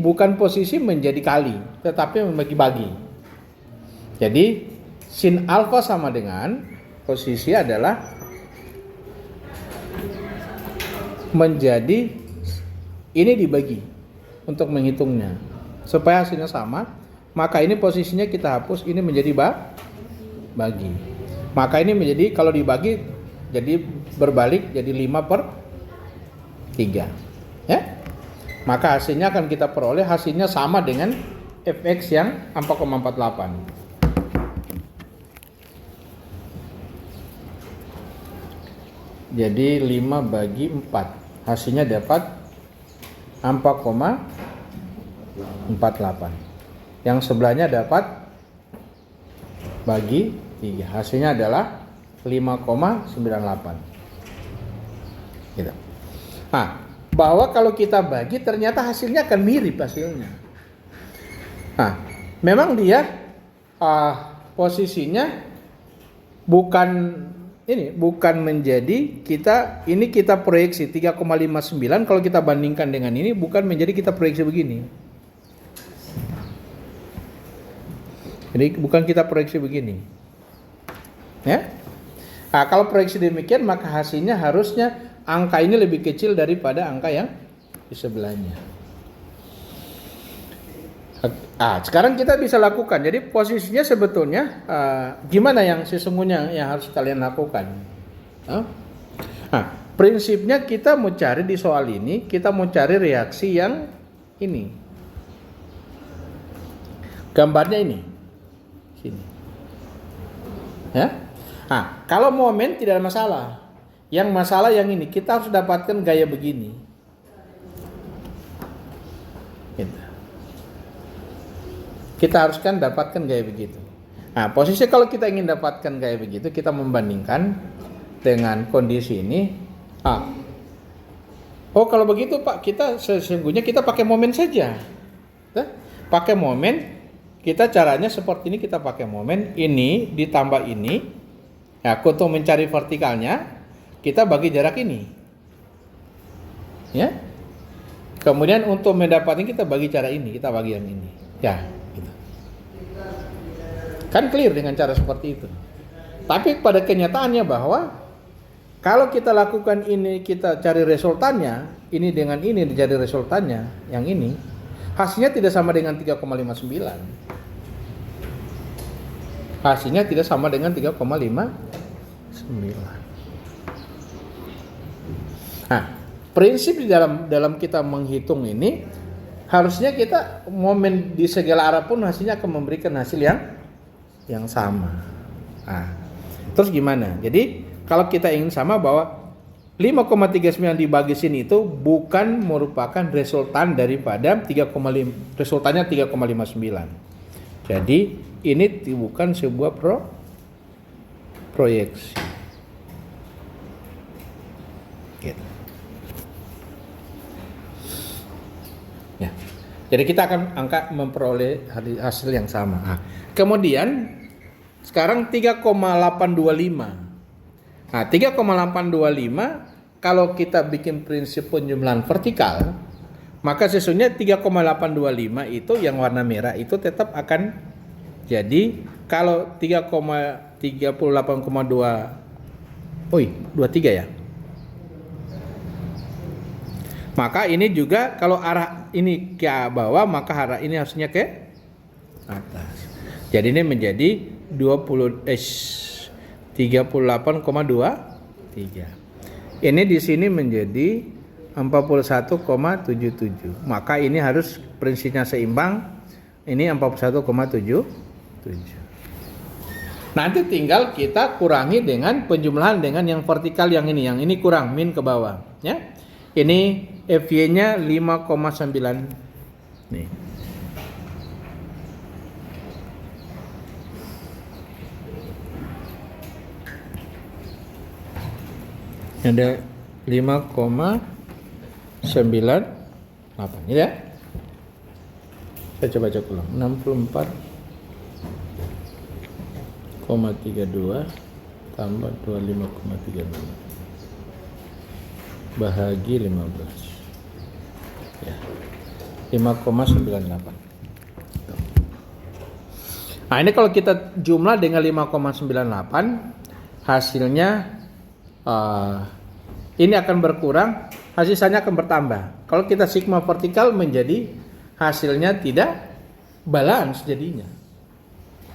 bukan posisi menjadi kali, tetapi membagi-bagi. Jadi sin alfa sama dengan posisi adalah menjadi ini dibagi untuk menghitungnya supaya hasilnya sama. Maka ini posisinya kita hapus, ini menjadi bagi. Maka ini menjadi, kalau dibagi jadi berbalik jadi 5 per 3, ya. Maka hasilnya akan kita peroleh, hasilnya sama dengan fx yang 4,48. Jadi 5 bagi 4, hasilnya dapat 4,48. Yang sebelahnya dapat bagi 3. Hasilnya adalah 5,98. Gitu. Nah, bahwa kalau kita bagi ternyata hasilnya akan mirip hasilnya. Nah, memang dia posisinya bukan menjadi kita proyeksi 3,59 kalau kita bandingkan dengan ini bukan menjadi kita proyeksi begini. Jadi bukan kita proyeksi begini. Ya. Nah, kalau proyeksi demikian maka hasilnya harusnya angka ini lebih kecil daripada angka yang di sebelahnya. Sekarang kita bisa lakukan. Jadi posisinya sebetulnya gimana yang sesungguhnya yang harus kalian lakukan? Prinsipnya kita mau cari di soal ini, kita mau cari reaksi yang ini. Gambarnya ini. Sini. Ya. Kalau momen tidak ada masalah. Yang masalah yang ini, kita harus dapatkan gaya begini. Gitu. Kita harus kan dapatkan gaya begitu. Nah, posisi kalau kita ingin dapatkan gaya begitu, kita membandingkan dengan kondisi ini. Kalau begitu Pak, kita sesungguhnya kita pakai momen saja. Pakai momen, kita caranya seperti ini, kita pakai momen ini ditambah ini. Ya, untuk mencari vertikalnya, kita bagi jarak ini. Ya. Kemudian untuk mendapatkan kita bagi cara ini, kita bagi yang ini. Ya. Kan clear dengan cara seperti itu. Tapi pada kenyataannya bahwa kalau kita lakukan ini, kita cari resultannya, ini dengan ini dicari resultannya, yang ini, hasilnya tidak sama dengan 3,59. Hasilnya tidak sama dengan 3,59. Nah, prinsip di dalam kita menghitung ini, harusnya kita momen di segala arah pun hasilnya akan memberikan hasil yang sama. Terus gimana? Jadi kalau kita ingin sama bahwa 5,39 dibagi sini itu bukan merupakan resultan daripada 3,5, resultannya 3,59. Jadi ini bukan sebuah proyeksi. Gitu. Ya. Jadi kita akan memperoleh hasil yang sama. Kemudian sekarang 3,825. 3,825 kalau kita bikin prinsip penjumlahan vertikal, maka sesungguhnya 3,825 itu yang warna merah itu tetap akan jadi kalau 23 ya. Maka ini juga kalau arah ini ke bawah, maka arah ini harusnya ke atas. Jadi ini menjadi 38,23. Ini di sini menjadi 41,77. Maka ini harus prinsipnya seimbang. Ini 41,77. Nanti tinggal kita kurangi dengan penjumlahan dengan yang vertikal yang ini kurang min ke bawah, ya. Ini FY-nya 5,9 nih. Ada 5,98 ya. Saya coba cek ulang. 64,32 tambah 25,32 bahagi 15 ya, 5,98. Nah ini kalau kita jumlah dengan 5,98 hasilnya ini akan berkurang, hasilnya akan bertambah. Kalau kita sigma vertikal menjadi hasilnya tidak balance jadinya.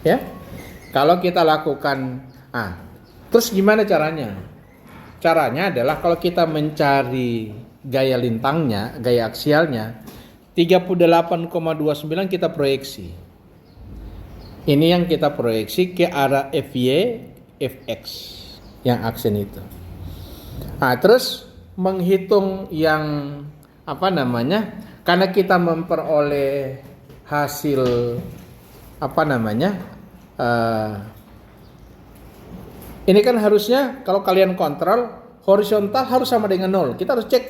Ya. Kalau kita lakukan terus gimana caranya? Caranya adalah kalau kita mencari gaya lintangnya, gaya aksialnya 38,29 kita proyeksi. Ini yang kita proyeksi ke arah FY, FX yang aksen itu. Terus menghitung yang karena kita memperoleh hasil Ini kan harusnya kalau kalian kontrol horizontal harus sama dengan 0. Kita harus cek.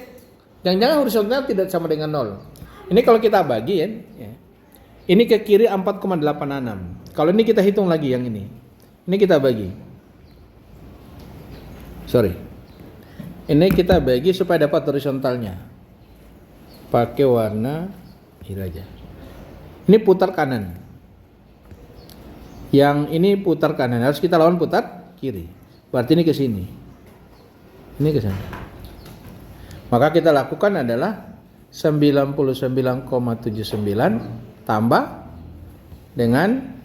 Jangan-jangan horizontal tidak sama dengan 0. Ini kalau kita bagi ya. Ini ke kiri 4,86. Kalau ini kita hitung lagi yang ini. Ini kita bagi. Sorry. Ini kita bagi supaya dapat horizontalnya. Pakai warna biru aja. Ini putar kanan. Yang ini putar kanan. Harus kita lawan putar kiri. Berarti ini ke sini. Ini ke sana. Maka kita lakukan adalah 99,79 tambah dengan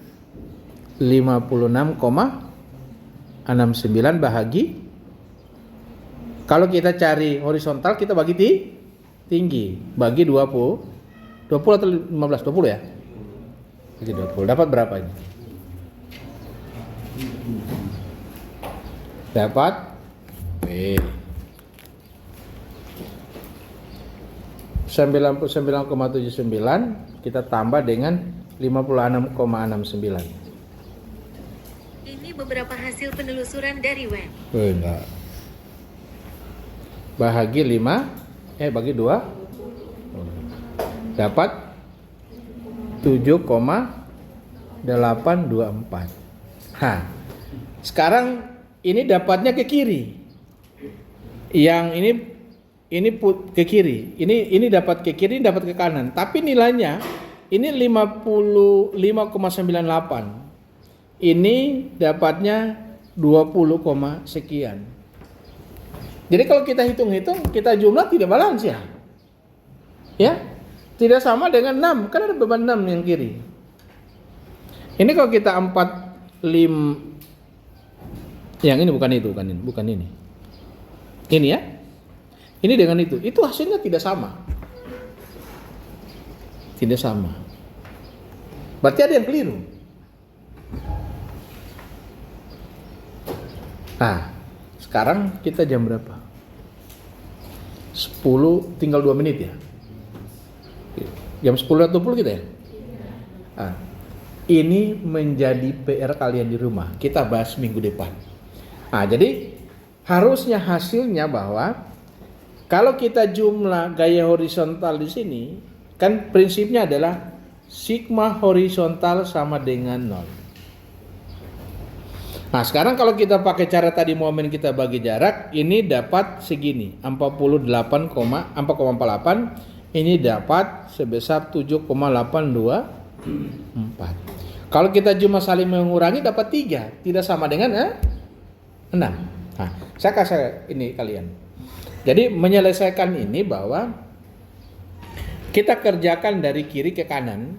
56,69 bahagi. Kalau kita cari horizontal kita bagi tinggi. Bagi 20 atau 15? 20 ya? Bagi 20. Dapat berapa ini? Dapat 99,79 kita tambah dengan 56,69. Ini beberapa hasil penelusuran dari web. Enggak. Bahagi 5 bagi 2 dapat 7,824. Sekarang ini dapatnya ke kiri. Yang ini ke kiri. Ini dapat ke kiri, ini dapat ke kanan. Tapi nilainya ini 55,98. Ini dapatnya 20, sekian. Jadi kalau kita hitung-hitung, kita jumlah tidak balance ya. Ya. Tidak sama dengan 6, kan ada beban 6 yang kiri. Ini kalau kita 45, yang ini bukan ini. Ini ya. Ini dengan itu hasilnya tidak sama. Tidak sama. Berarti ada yang keliru. Nah, sekarang kita jam berapa? 10, tinggal 2 menit ya. Jam 10.20 kita ya. Nah, ini menjadi PR kalian di rumah. Kita bahas minggu depan. Nah, jadi harusnya hasilnya bahwa kalau kita jumlah gaya horizontal di sini, kan prinsipnya adalah sigma horizontal sama dengan 0. Nah, sekarang kalau kita pakai cara tadi momen kita bagi jarak, ini dapat segini, 448, ini dapat sebesar 7,824. Kalau kita cuma saling mengurangi dapat 3, tidak sama dengan 6. Nah, saya kasih ini kalian. Jadi menyelesaikan ini bahwa kita kerjakan dari kiri ke kanan.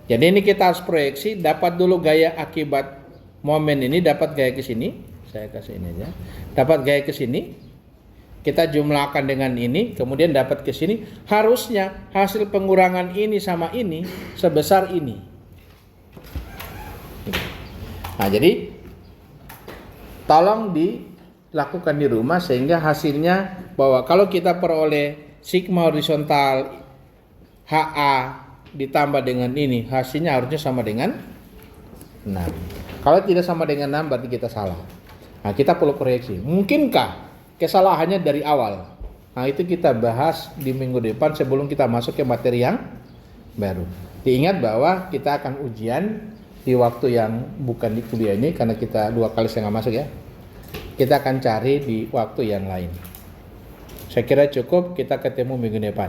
Jadi ini kita harus proyeksi, dapat dulu gaya akibat momen ini, dapat gaya ke sini. Saya kasih ini aja. Dapat gaya ke sini. Kita jumlahkan dengan ini, kemudian dapat ke sini. Harusnya hasil pengurangan ini sama ini sebesar ini. Nah, jadi tolong dilakukan di rumah sehingga hasilnya bahwa kalau kita peroleh sigma horizontal HA ditambah dengan ini, hasilnya harusnya sama dengan 6. Kalau tidak sama dengan 6 berarti kita salah. Nah, kita perlu koreksi. Mungkinkah kesalahannya dari awal? Nah, itu kita bahas di minggu depan sebelum kita masuk ke materi yang baru. Diingat bahwa kita akan ujian di waktu yang bukan di kuliah ini karena kita 2 kali setengah masuk ya. Kita akan cari di waktu yang lain. Saya kira cukup, kita ketemu minggu depan.